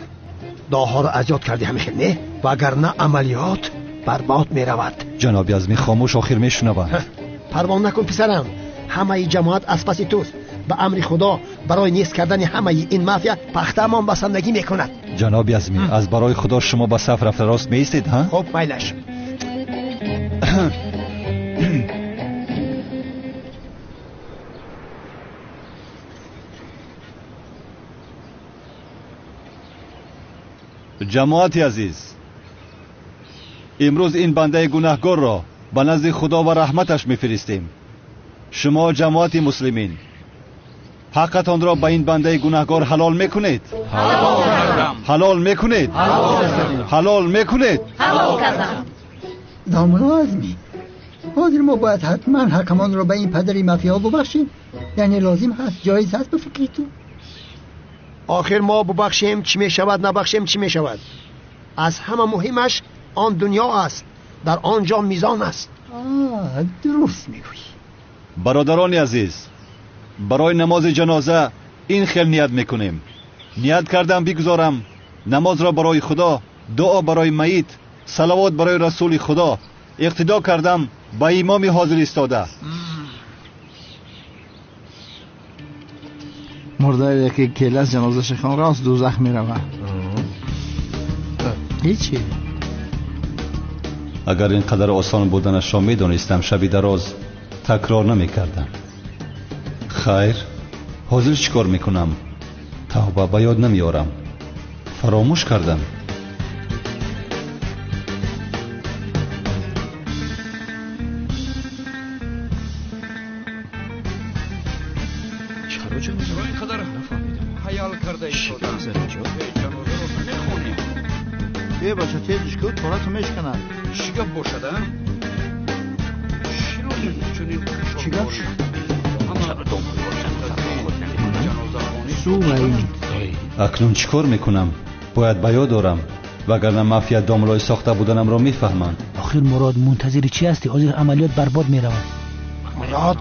[SPEAKER 9] دعاها را از یاد کردی همیشه نه؟ وگرنه عملیات برباد می رود.
[SPEAKER 1] جنابی ازمی خاموش آخر می شنوند.
[SPEAKER 9] پروا نکن پسرم، همه جماعت از پس توست. به امر خدا برای نیست کردن همه این مافیا پخته ما بسندگی میکند.
[SPEAKER 1] جنابی ازمی از برای خدا شما با صف رفته راست میستید ها؟
[SPEAKER 9] خب میلش.
[SPEAKER 1] جماعتی عزیز، امروز این بنده گناهگار را به نزد خدا و رحمتش میفرستیم. شما جماعت مسلمین حقتان را به این بنده گناهگار حلال میکنید؟ حلال میکنید؟ حلال میکنید؟
[SPEAKER 14] حلال کردم.
[SPEAKER 18] داملا عزمی، حاضر ما باید حتما حکمان را به این پدری مافیا ببخشیم؟ یعنی لازم هست، جایز هست به فکر تو؟
[SPEAKER 9] آخر ما ببخشیم چی می شود، نبخشیم چی می شود؟ از همه مهمش آن دنیا است، در آنجا میزان است.
[SPEAKER 18] درست میگویی.
[SPEAKER 1] برادران عزیز، برای نماز جنازه این خیل نیت میکنیم. نیت کردم بگذارم نماز را برای خدا، دعا برای میت، صلوات برای رسول خدا. اقتدا کردم با امام حاضر ایستاده.
[SPEAKER 2] مرده که کله از جنازه شخان راست دوزخ میروه. هیچی.
[SPEAKER 1] اگر اینقدر آسان بودنش را میدانستم شبی دراز تکرار نمیکردم. خیر، حاضر چیکار میکنم؟ توبه به یاد نمیارم، فراموش کردم.
[SPEAKER 19] چرا اینقدر خیال کرده
[SPEAKER 2] بیا بچه تیزش کن، تورتو میشکنن.
[SPEAKER 19] چی گپ باشده؟
[SPEAKER 2] چی گپ شد؟
[SPEAKER 1] اکنون چیکار میکنم؟ باید به یاد دارم، وگرنه مافیا داملای ساخته بودنم را میفهمند.
[SPEAKER 13] آخر مراد منتظر چی هستی؟ حاضر عملیات برباد میروند.
[SPEAKER 9] مراد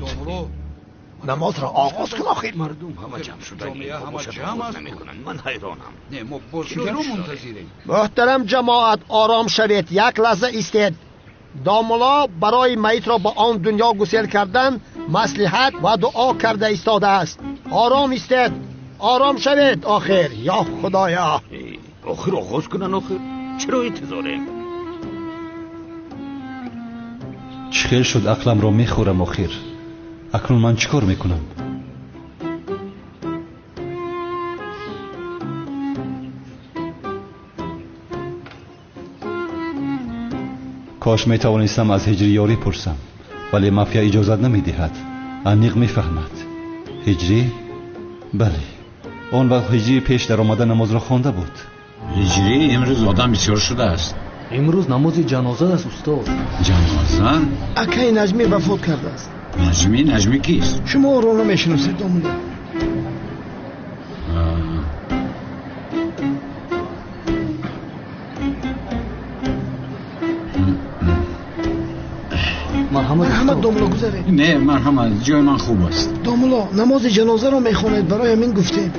[SPEAKER 9] نماز را آغاز کن. آخر
[SPEAKER 19] مردم همه جمع شدن، همه جمع نمیکنن. من حیرانم. نه ما بازی رو منتظریم.
[SPEAKER 9] محترم جماعت آرام شوید، یک لحظه ایستید. داملا برای میت را با آن دنیا گسیل کردن مصلحت و دعا کرده ایستاده است. آرام ایستید، آرام شوید. آخر یا خدایا،
[SPEAKER 19] آخر آغاز کنن. آخر چرا انتظاره؟
[SPEAKER 1] چه خیل شد عقلم را میخورم. آخر اکنون من چیکار میکنم؟ کاش میتوانستم از هجری یاری پرسم، ولی مافیا اجازت نمیدهد. انیق میفهمد. هجری؟ بله، آن وقت هجری پیش در آمده نماز را خوانده بود.
[SPEAKER 20] هجری امروز آدم بسیار شده است.
[SPEAKER 3] امروز نماز جنازه است استاد.
[SPEAKER 20] جنازه؟
[SPEAKER 9] اکای نجمی وفات کرده است.
[SPEAKER 20] نجمی کیست؟
[SPEAKER 9] شما رو نمیشناسید داملا؟ مرحمت داملا گذارید.
[SPEAKER 20] نه مرحمت، جای من خوب است.
[SPEAKER 9] داملا نماز جنازه رو میخوانید، برای همین گفتیم.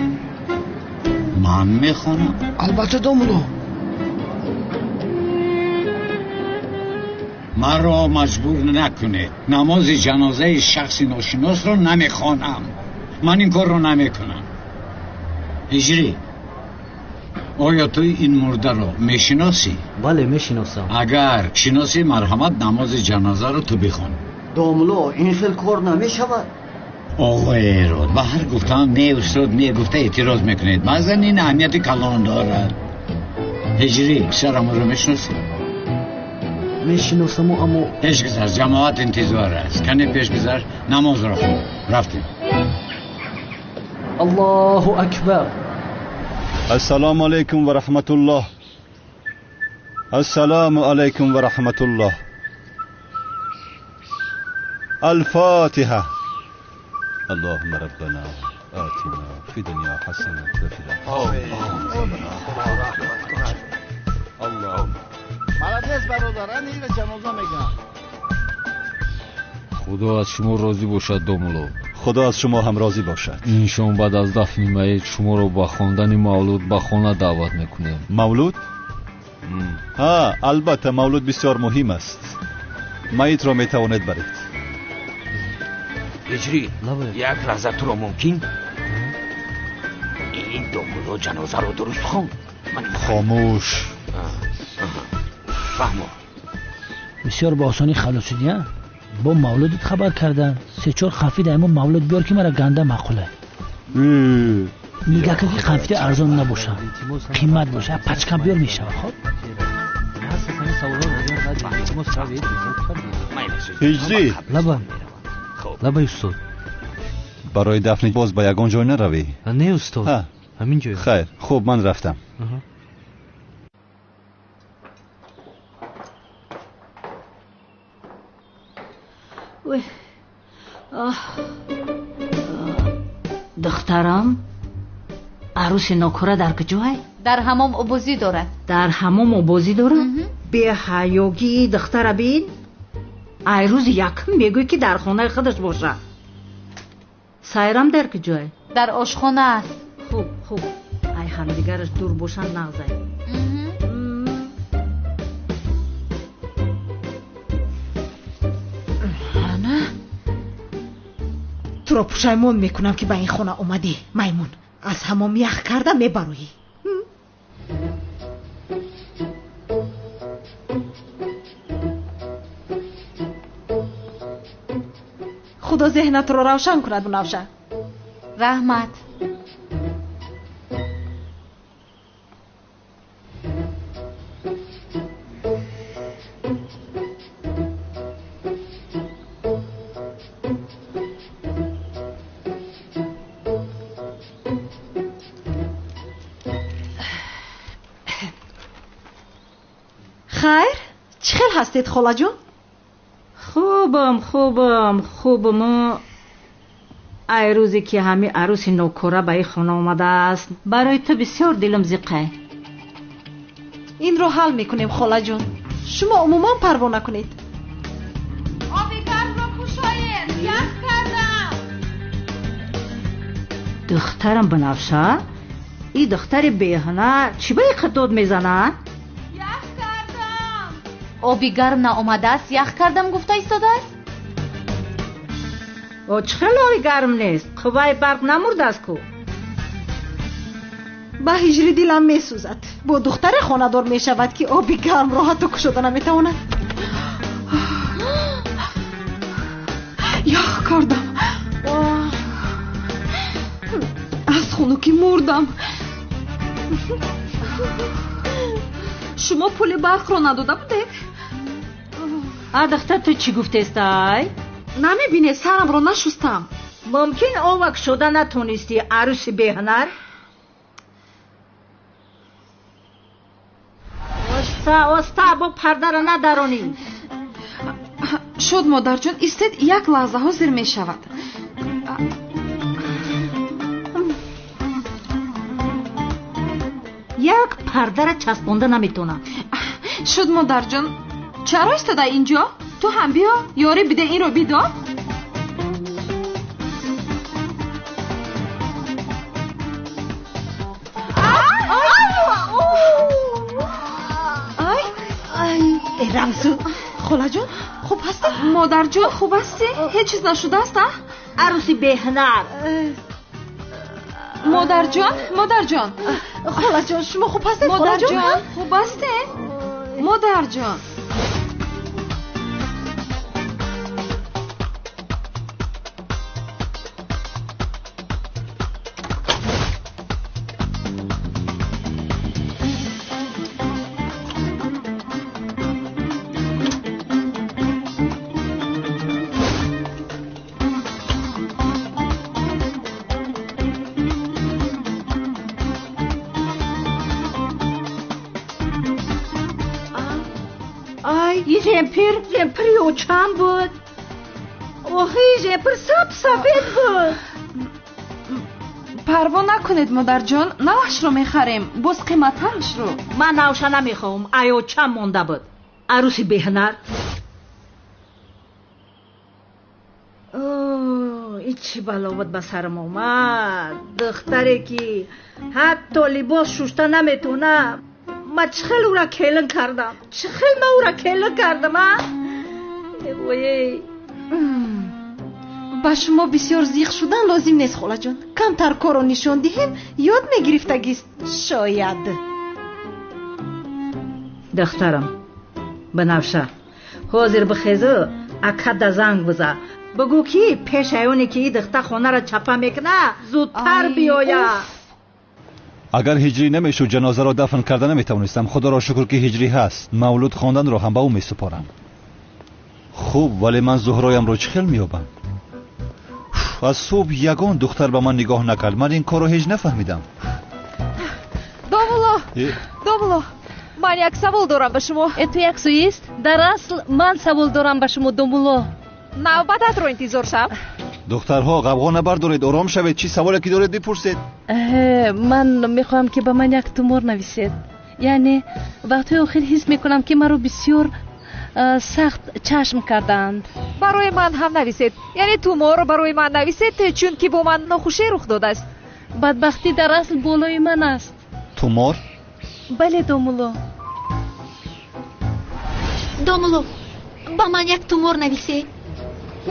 [SPEAKER 20] من میخوانم؟
[SPEAKER 9] البته داملا.
[SPEAKER 20] من را مجبور نکنید. نماز جنازه شخصی ناشناس را نمیخوانم. من این کار را نمیکنم. هجری، آیا تو این مرده را میشناسی؟
[SPEAKER 3] بله میشناسم.
[SPEAKER 20] اگر شناسی مرحمت نماز جنازه را تو بخوان.
[SPEAKER 21] داملا این خیل کار نمیشود.
[SPEAKER 20] آقای راد به هر گفتم نه استاد نه گفته اعتراض میکنید. مثلا این اهمیت کلان دارد. هجری، سرم را میشناسی؟
[SPEAKER 3] میشناسم اما
[SPEAKER 20] پیش گذر، جماعت انتظار است. کنی پیش گذر، نماز را خون. رفتیم.
[SPEAKER 3] الله اکبر.
[SPEAKER 1] السلام علیکم و رحمت الله. السلام علیکم و رحمت الله. الفاتحه. اللهم ربنا آتنا فی دنیا حسنه و فی الاخره.
[SPEAKER 2] اللهم ملادیس برادران این جنازه میگن.
[SPEAKER 22] خدا از شما راضی باشد داملا.
[SPEAKER 1] خدا از شما هم راضی باشد.
[SPEAKER 22] اینشان بعد از دفن میت شما را با خواندن مولود به خانه دعوت میکنیم.
[SPEAKER 1] مولود؟ ها، البته مولود بسیار مهم است. میت را میتواند برید.
[SPEAKER 19] هجری، یک لحظه تو را ممکن؟ این داملا جنازه رو درست خوان.
[SPEAKER 1] خاموش.
[SPEAKER 19] فهمو.
[SPEAKER 13] بسیار با آسانی خلاص شدی. با مولودت خبر کردن 3-4 خفیده اما مولود بیار که مرا گنده معقوله. میگه که خفیده ارزان نباشه، قیمت باشه، پچکم بیار میشه. خب
[SPEAKER 1] هجری،
[SPEAKER 3] لبا استاد،
[SPEAKER 1] برای دفن باز با یگان جای نروی؟
[SPEAKER 3] نه استاد، همین جای.
[SPEAKER 1] خیر، خوب من رفتم.
[SPEAKER 7] دخترم عروس ناکره در کجای؟
[SPEAKER 8] در حمام ابوزی دارد.
[SPEAKER 7] در حمام ابوزی دارد؟ به حیاگی دختر بین ایروز یکم میگوی که در خانه خودش باشه. سایرم در کجای؟
[SPEAKER 8] در آشخانه است.
[SPEAKER 7] خوب ای همدیگرش دور باشن نغزای.
[SPEAKER 4] تو را پشیمون میکنم که به این خانه اومدی میمون. از حمام یخ کرده میبرویی. خدا ذهنت را روشن کند بنفشه.
[SPEAKER 8] رحمت.
[SPEAKER 4] خیر چه خیل هستید خاله جون؟
[SPEAKER 7] خوبم. ای روزی که همین عروس نوکره به این خانه آمده است برای تو بسیار دلم زیقه.
[SPEAKER 4] این رو حل میکنیم خاله جون. شما عموما پروا نکنید.
[SPEAKER 8] آبی گرم رو پوشاید. یخ کردم.
[SPEAKER 7] دخترم بنفشه این دختر بیهنه چی به خطوط میزنه؟
[SPEAKER 8] آبی گرم ناآمده است. یخ کردم گفته ایستاده است.
[SPEAKER 7] او چه آبی گرم نیست. خوبای برق نمورده است کو.
[SPEAKER 4] با هجری دلم میسوزد. با دختر خاندار میشود که آبی گرم راحت و کشوده نمیتواند. یخ کردم. از خنکی مردم. شما پول برق رو نداده بودید؟
[SPEAKER 7] دختر تو چی گفته استای؟
[SPEAKER 4] نمیبینه سرم رو نشستم.
[SPEAKER 7] ممکن آوک شده نتونستی عروس بهنر؟ وستا با پرده را ندارونی.
[SPEAKER 6] شد مادر جون ایستید یک لحظه حاضر می شود.
[SPEAKER 7] یک پرده را چسبونده نمیتونم.
[SPEAKER 6] شد مادر جون چرا ایستاده اینجا؟ تو هم بیا یاری بده این رو بیدا.
[SPEAKER 4] ای رمزو خاله جون خوب هستی؟
[SPEAKER 6] مادر جون خوب هستی؟ هیچ چیز نشده است؟
[SPEAKER 7] عروسی بهنر.
[SPEAKER 6] مادر جان
[SPEAKER 4] خاله جان شما خوب هستید؟
[SPEAKER 6] مادر جان خوب هستی؟ مادر جان
[SPEAKER 7] جمپری او چند بود؟ اوهی جمپر سفید بود.
[SPEAKER 6] پروا نکنید مادر جان نوش رو میخریم باز قیمتش رو.
[SPEAKER 7] من نوش نمیخوام. ایو چند مونده بود؟ عروسی بهنر. این چی بلا بود به سرم اومد. دختری که حتی لباس شوشته نمیتونه. من چخیل او را کلن کردم.
[SPEAKER 4] با شما بسیار زیغ شدن لازم نیست خاله جان. کمتر کارو نشون دهیم یاد میگرفتگیست شاید.
[SPEAKER 7] دخترم بنفشه حاضر بخیزه اکد زنگ بزه بگو که پیش ایونی که این دختر خونه را چپه میکنه زودتر بیاید.
[SPEAKER 1] اگر هجری نمیشد جنازه را دفن کرده نمیتونستم. خدا را شکر که هجری هست. مولود خواندن را هم به او میسپارم. خوب ولی من زهرایم رو چه خیل میابم. از صبح یگان دختر به من نگاه نکرد. من این کار رو هیچ نفهمیدم.
[SPEAKER 15] دوبلو من یک سوال دارم به شما.
[SPEAKER 14] تو یک سویست؟ در اصل من سوال دارم به شما دومولو.
[SPEAKER 15] навбататро интизор шав.
[SPEAKER 1] دخترها غبغا نبردارید، آرام شوید. چی سوالی که دارید بپرسید.
[SPEAKER 14] من میخوام که به من یک تومور نویسید. یعنی وقتی آخر حس میکنم که مرا بسیار سخت چشم کردند.
[SPEAKER 15] برای من هم نویسید. یعنی تومور برای من نویسید چون که با من ناخوشی رخ داده است.
[SPEAKER 14] بدبختی در اصل بالای من است.
[SPEAKER 1] تومور؟
[SPEAKER 14] بله دومولو.
[SPEAKER 8] دومولو با من یک تومور نویسید.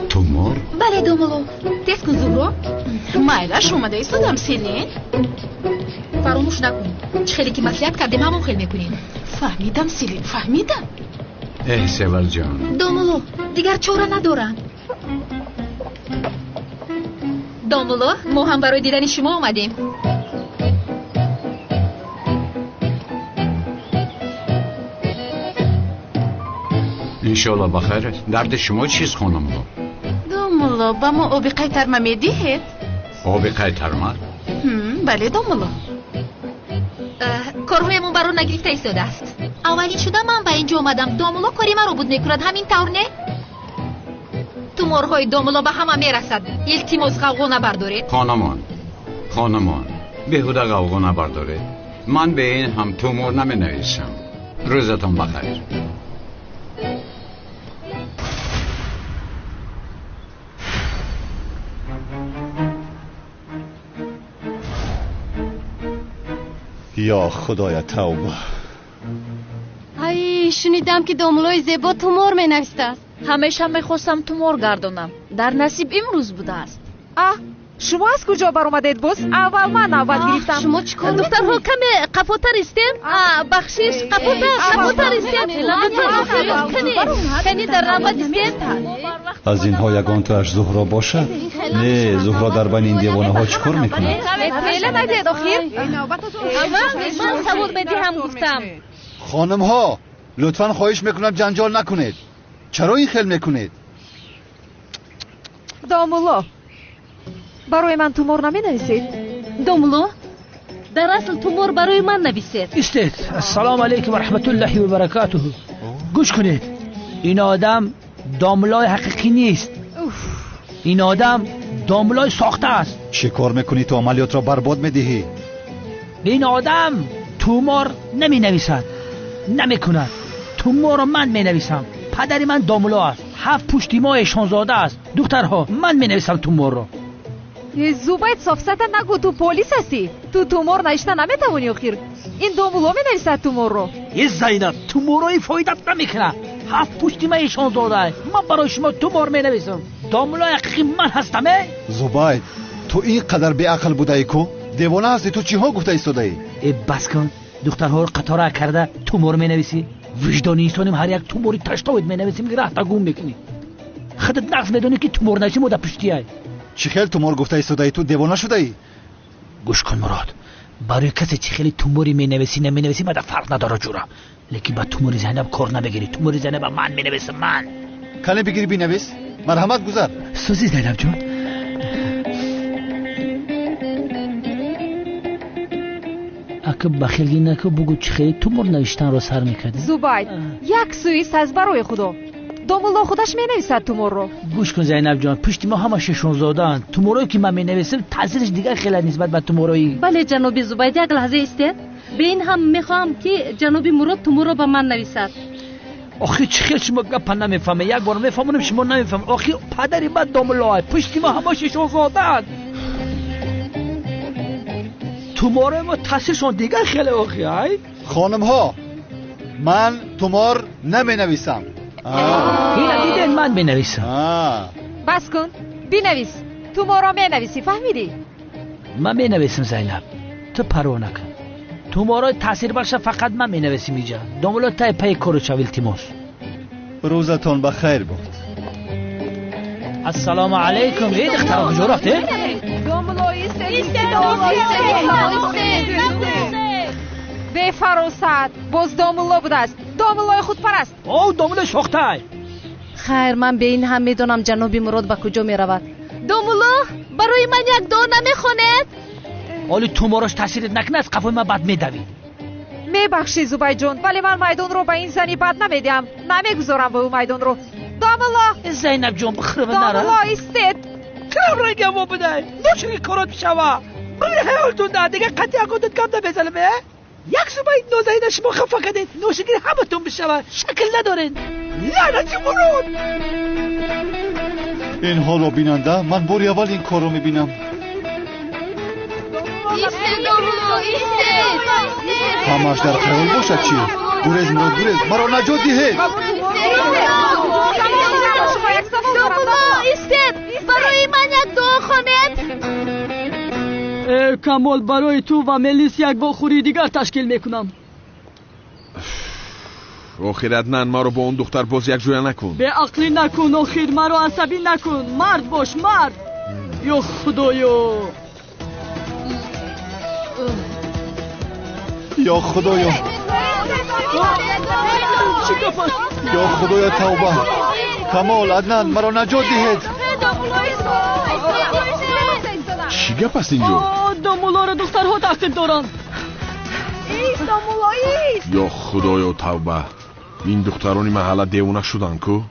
[SPEAKER 20] تومور؟
[SPEAKER 8] بله دومولو. تست کن زهرا.
[SPEAKER 5] مایلش اومده ایستادم سیلین.
[SPEAKER 8] فراموش نکن. چه خیلی که مسئولیت کردیم همون خیلی میکنیم.
[SPEAKER 5] فهمیدم سیلین، فهمیدم.
[SPEAKER 20] سیول جان.
[SPEAKER 8] دومولو دیگر چاره ندارم. دومولو ما هم برای دیدن شما آمدیم.
[SPEAKER 20] انشالله بخیر. درد شما چیست خانم؟
[SPEAKER 5] دومولو با ما آبی قیترمه میدیهید؟
[SPEAKER 20] آبی قیترمه؟
[SPEAKER 5] بله دومولو.
[SPEAKER 8] کارهایمون برای نگرفته ایستاده است. اولی شده من به اینجا اومدم. دومولو کاری من رو بود میکند. همین طور نه؟ تومورهای دومولو به همه میرسد. التماس غوغا نبردارید.
[SPEAKER 20] خانمان بیهوده غوغا نبردارید. من به این هم تومور نمی نویسم. روزتون بخیر.
[SPEAKER 1] یا خدایا توبه.
[SPEAKER 14] ای شنیدم که دومولوی زیبا تومور می نویسته است.
[SPEAKER 15] همیشه میخواستم تومور گردانم. در نصیب امروز بوده است. شما از کجا بر اومدید بس؟ اول من نوبت گرفتم.
[SPEAKER 14] شما چیکار دخترها کمی قفوتر استین؟ بخشش قفوتر استین. کنی در نوبت استین؟
[SPEAKER 1] از اینها یگان توش زهرا باشد؟ نه، زهرا در بین این دیوانه ها چیکار میکنه؟
[SPEAKER 15] فعلا ندید آخیر.
[SPEAKER 14] من سوال بدی هم گفتم.
[SPEAKER 1] خانم ها لطفا خواهش میکنم جنجال نکنید. چرا این خیل میکنید؟
[SPEAKER 15] دومولو برای من تومور نمی نویسید؟
[SPEAKER 14] دومولو در اصل تومور برای من نویسید.
[SPEAKER 13] استید. السلام علیکم و رحمت الله و برکاته. گوش کنید. این آدم دومولای حقیقی نیست. این آدم دومولای ساخته است.
[SPEAKER 1] چه کار میکنی تو عملیات را برباد میدهی؟
[SPEAKER 13] این آدم تومور نمی نویسد، نمی کند. تومور من می نویسم. پدری من دومولو است. 7 پشتیمای شانزاده است. دخترها من می نویسم تومور رو.
[SPEAKER 15] زوبایت صافصتا نگو تو پلیس هستی. تو تومور نوشته نمیتونی آخیر. این دومولو می نویسد تومور رو.
[SPEAKER 13] یه زینب تومورای فایدت نمیکنه. 7 پشتیمای شانزاده است. من برای شما تومور می نویسم. دومولای حقیقی من هستم.
[SPEAKER 1] زوبایت تو این قدر بی عقل بوده ای کو؟ دیوانه هستی. تو چی ها گفته ایستاده ای؟
[SPEAKER 13] بس کن. دخترها رو قطاره کرده تومور می نویسی. وجدانی نیستونیم هر یک توموری تشتاوید می نویسیم که راه تا گم میکنی. خودت نقص میدونی که تومور نشی مده پشتی ای.
[SPEAKER 1] چی خیلی تومور گفته ایستاده ای؟ تو دیوانه شده ای؟
[SPEAKER 13] گوش کن مراد. برای کسی چی خیلی توموری می نویسی نمی نویسی مده فرق نداره جورا. لیکن با توموری زینب کار نبگیری. توموری زینب من می نویسم من.
[SPEAKER 1] کنه بگیری بنویس. مرحمت گذار.
[SPEAKER 13] سوزی زینب جون. اگه بخیلی نکو بگو چی خیلی تومور نوشتن رو سر میکردی.
[SPEAKER 15] زوبایت یک سوئیس از برای خدا. دومولو خودش می نویسد تومور رو.
[SPEAKER 13] گوش کن زینب جان. پشتی ما همه ششونزاده اند. تومورایی که من می نویسم تاثیرش دیگر خیلی نسبت به تومورایی.
[SPEAKER 14] بله جناب زوبایت یک لحظه استید. به این هم میخوام که جناب مراد تومور رو به من نویسد.
[SPEAKER 13] آخه چی خیلی شما گپ نمیفهمه. یک بار میفهمونم شما نمیفهم. آخه پدری بعد دومولو پشتی ما همه ششونزاده اند. تومور ما تاثیرشون دیگر خیلی آخه.
[SPEAKER 1] خانم ها من تومور نمی نویسم.
[SPEAKER 13] این دیدن من بنویسم.
[SPEAKER 15] بس کن بنویس. تومور رو می نویسی فهمیدی؟
[SPEAKER 13] من می نویسم زینب. تو پروا نکن. تومورای تاثیر باشه فقط من می نویسم اینجا. دومولو تای پای کارو چاویل تیموس.
[SPEAKER 1] روزتون بخیر بود.
[SPEAKER 13] السلام علیکم. این دختر کجا رفته؟
[SPEAKER 15] دومولو به فراست باز دومولو بوده است. دومولوی خود پرست.
[SPEAKER 13] دومولو شاخته.
[SPEAKER 14] خیر من به این هم میدونم جناب مراد به کجا می رود. دومولو برای من یک دو نمیخوند؟
[SPEAKER 13] ولی توموراش تاثیرت نکنه از قفای من بد میدوی.
[SPEAKER 15] میبخشی زوبای جون ولی من میدان رو به این زنی بد نمیدیم. نمیگذارم به اون میدان رو. دومولو
[SPEAKER 13] زینب جون بخرب نره
[SPEAKER 15] داملا ایستید
[SPEAKER 13] کلام رنگم و بدای نوشوی کارات بشوا بلی حیالتون ده دیگه قطعه کندت کم ده بزلمه یک صبح این نوزایی شما خفا کدید نوشگیر همه تون بشوا شکل ندارین لعنتی مرود
[SPEAKER 1] این حالو بیننده من باری اول این کار رو میبینم. همش در خیال باشد چی؟ گریز مراد گریز مرا نجات دهید.
[SPEAKER 14] داملا ایستید برای من یک دعا کنید.
[SPEAKER 7] کمال برای تو و ملیس یک بخوری دیگر تشکیل میکنم.
[SPEAKER 11] آخر عدنان ما رو با اون دختر باز یک جویا نکن.
[SPEAKER 7] به عقلی نکن آخر ما رو عصبی نکن. مرد باش مرد. یا خدایا
[SPEAKER 1] یا خدایا یا خدایا توبه. کمال عدنان مرا نجات دهید.
[SPEAKER 11] چی گپ است اینجا؟
[SPEAKER 7] دامولا رو دخترها تعقیب دارن.
[SPEAKER 15] ایست داملا ایست.
[SPEAKER 11] یا خدایا توبه. این دخترانی محله دیوانه شدن کو؟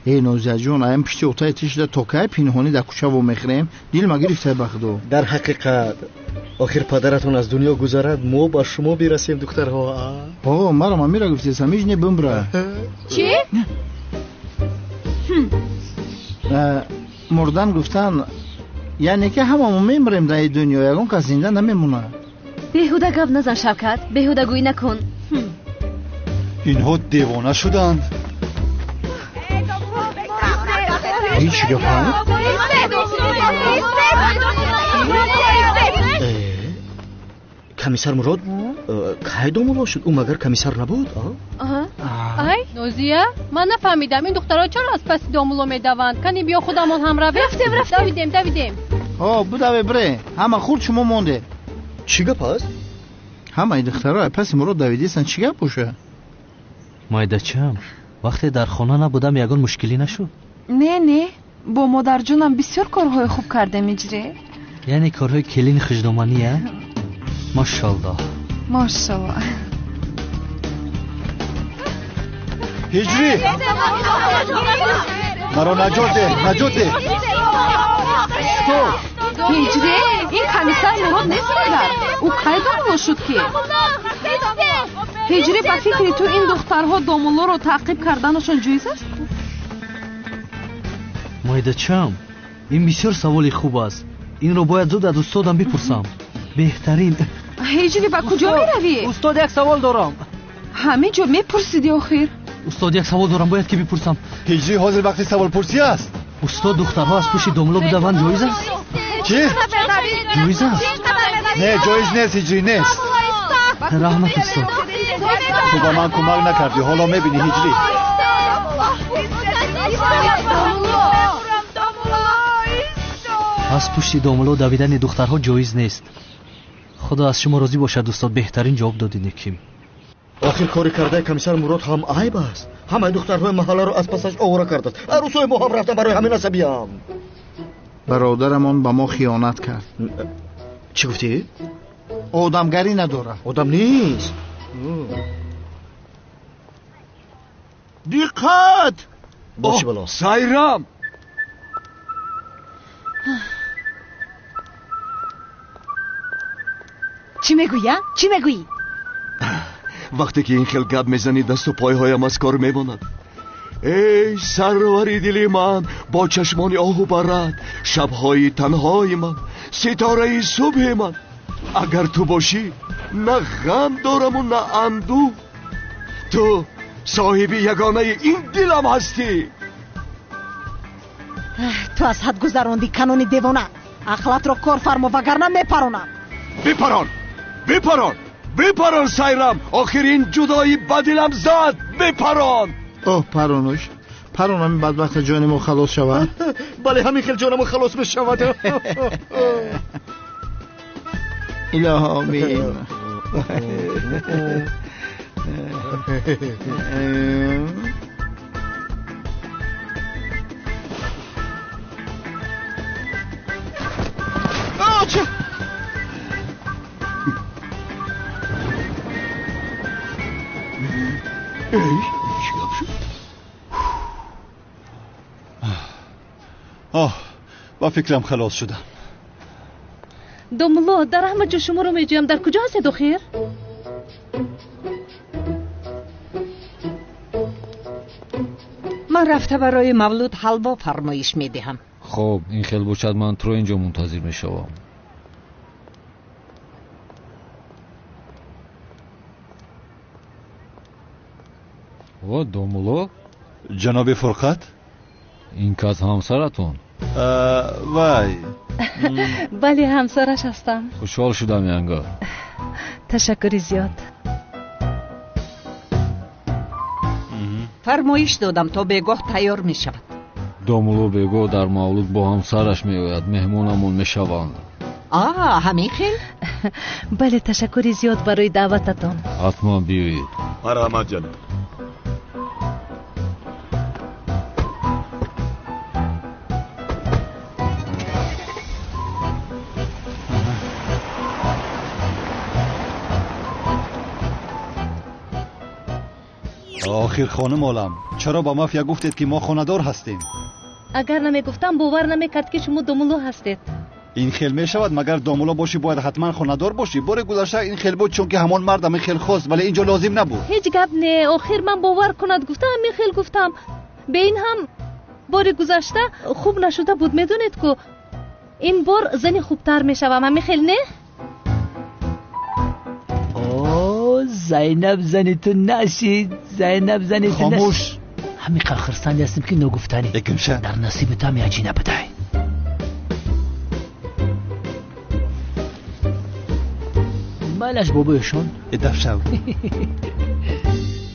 [SPEAKER 2] ای نوزه جون ایم پشت اتای تشده توکای پینهانی در کوچه و مخریم دیل ما گرفته بخدو.
[SPEAKER 10] در حقیقت آخر پدرتون از دنیا گذارد ما با شما برسیم دخترها.
[SPEAKER 2] آه مرا ما میرا گفتی سمیج نه بمبرا.
[SPEAKER 15] چی؟
[SPEAKER 2] مردن گفتن یعنی که هممون میمریم در دنیا یکون کس زنده نمیمونه.
[SPEAKER 8] بیهوده گپ نزن شوکت بیهوده گوی نکن.
[SPEAKER 1] اینها دیوانه شدند.
[SPEAKER 2] هیچ گپ ها؟
[SPEAKER 10] کمیسر مراد که داملا شد او مگر کمیسر نبود؟
[SPEAKER 12] ای نوزیه من نفهمیدم این دخترها چرا از پس داملا میدوند کنی بیا خودمون هم رویم دویدیم
[SPEAKER 2] بوده بره همه خورد شما مونده.
[SPEAKER 10] چی گپ است؟
[SPEAKER 2] همه این دخترها پس مراد دویدیستن چی گپ باشه؟
[SPEAKER 3] مایده چم وقتی در خانه نبودم یگان مشکلی نشد.
[SPEAKER 6] نه با مادر جونم بسیار کارهای خوب کرده میجره.
[SPEAKER 3] یعنی کارهای کلین خجدامانیه؟ ماشاءالله
[SPEAKER 6] ماشاءالله.
[SPEAKER 1] هجری مرا نجات ده
[SPEAKER 6] هجری این کمیسر مراد نیست مادر او که داملا شد که هجری با فکری تو این دخترها داملا رو تعقیب کردنشون جایز است؟
[SPEAKER 3] مایده چم این بسیار سوالی خوب است. این رو باید زود از استادم بپرسم. بهترین
[SPEAKER 6] هجری با کجا میروی؟
[SPEAKER 13] استاد یک سوال دارم.
[SPEAKER 6] همه جا میپرسیدی آخر؟
[SPEAKER 3] استاد یک سوال دارم باید که بپرسم.
[SPEAKER 1] هجری حاضر وقتی سوال پرسی است.
[SPEAKER 3] استاد دخترها از پشت داملا بدوند جایز است؟
[SPEAKER 1] چی؟
[SPEAKER 3] جایز است؟
[SPEAKER 1] نه جایز نیست هجری نیست.
[SPEAKER 3] رحمت استاد
[SPEAKER 1] تو با من کمک نکردی حالا میبینی هجری.
[SPEAKER 3] از پشت داملا دویدن دخترها جایز نیست. خدا از شما راضی باشد استاد بهترین جواب دادین کیم.
[SPEAKER 10] آخر کاری کرده کمیسر مراد هم عیب است. همه دخترهای محله رو از پسش آواره کرده است. عروسای ما هم رفته برای همین عصبی‌ام.
[SPEAKER 2] برادرمان با ما خیانت کرد.
[SPEAKER 10] چی گفتی؟
[SPEAKER 2] آدمگری نداره.
[SPEAKER 10] آدم نیست.
[SPEAKER 2] دقت
[SPEAKER 10] باش بلا
[SPEAKER 1] سایرام
[SPEAKER 4] چی میگویی؟
[SPEAKER 23] وقتی که این خیل گپ میزنی دست و پایهایم از کار میماند. ای سروری دلی من با چشمان آهو برد شبهای تنهای من ستاره صبح من اگر تو باشی نه غم دارم و نه اندو تو صاحب یگانه این دلم هستی.
[SPEAKER 4] تو از حد گذراندی کانون دیوانه. عقلت رو کار فرما وگرنه میپرونم.
[SPEAKER 23] بپران سایرام. آخرین جدایی بدلم زد. بپران.
[SPEAKER 2] پرونش پرونم بدبخت جانمو خلاص شود.
[SPEAKER 10] بله همین خیل جانمو خلاص بشود.
[SPEAKER 2] اله آمین.
[SPEAKER 1] با فکرم خلاص شدم.
[SPEAKER 14] دوملو در احمد جو شما رو میجویم، در کجا هستید خیر؟
[SPEAKER 7] من رفته برای مولود حلوا فرمایش میدهم.
[SPEAKER 22] خب این خیلی باشد من تو رو اینجا منتظر میشوم. و دوملو
[SPEAKER 1] جناب فرقت،
[SPEAKER 22] این کس همسرتون؟
[SPEAKER 1] وای
[SPEAKER 14] بله همسرش هستم.
[SPEAKER 22] خوشحال شدم ینگا.
[SPEAKER 14] تشکری زیاد.
[SPEAKER 7] فرمایش دادم تا بگاه تیار می شود.
[SPEAKER 22] دوملو بگو در مولود با همسرش می آید، مهمونمون می شوند.
[SPEAKER 7] همین خیل؟
[SPEAKER 14] بله تشکری زیاد برای دعوتتان.
[SPEAKER 22] حتما بیایید.
[SPEAKER 23] مرحمت جناب.
[SPEAKER 1] آخر خانم عالم، چرا با مافیا گفتید که ما خانه‌دار هستیم؟
[SPEAKER 14] اگر نمیگفتم باور نمیکرد که شما دوملو هستید.
[SPEAKER 1] این خیل می شود مگر دوملو باشی باید حتما خانه‌دار باشی؟ بار گذشته این خیل بود چون که همون مردم این خیل خواست، ولی اینجا لازم نبود.
[SPEAKER 14] هیچ گپ نه، آخر من باور کند گفتم این خیل گفتم. به این هم بار گذشته خوب نشده بود، میدونید که این بار زنی خوبتر میشوم. همین خیل نه؟
[SPEAKER 13] زینب زنیتون نشید، زینب زنیتون
[SPEAKER 1] خاموش.
[SPEAKER 13] همین خرسندی هستیم که نگفتنی
[SPEAKER 1] یکمشه
[SPEAKER 13] در نصیب تو هم یجی نبدای. مالش بابایشون
[SPEAKER 1] ادف شو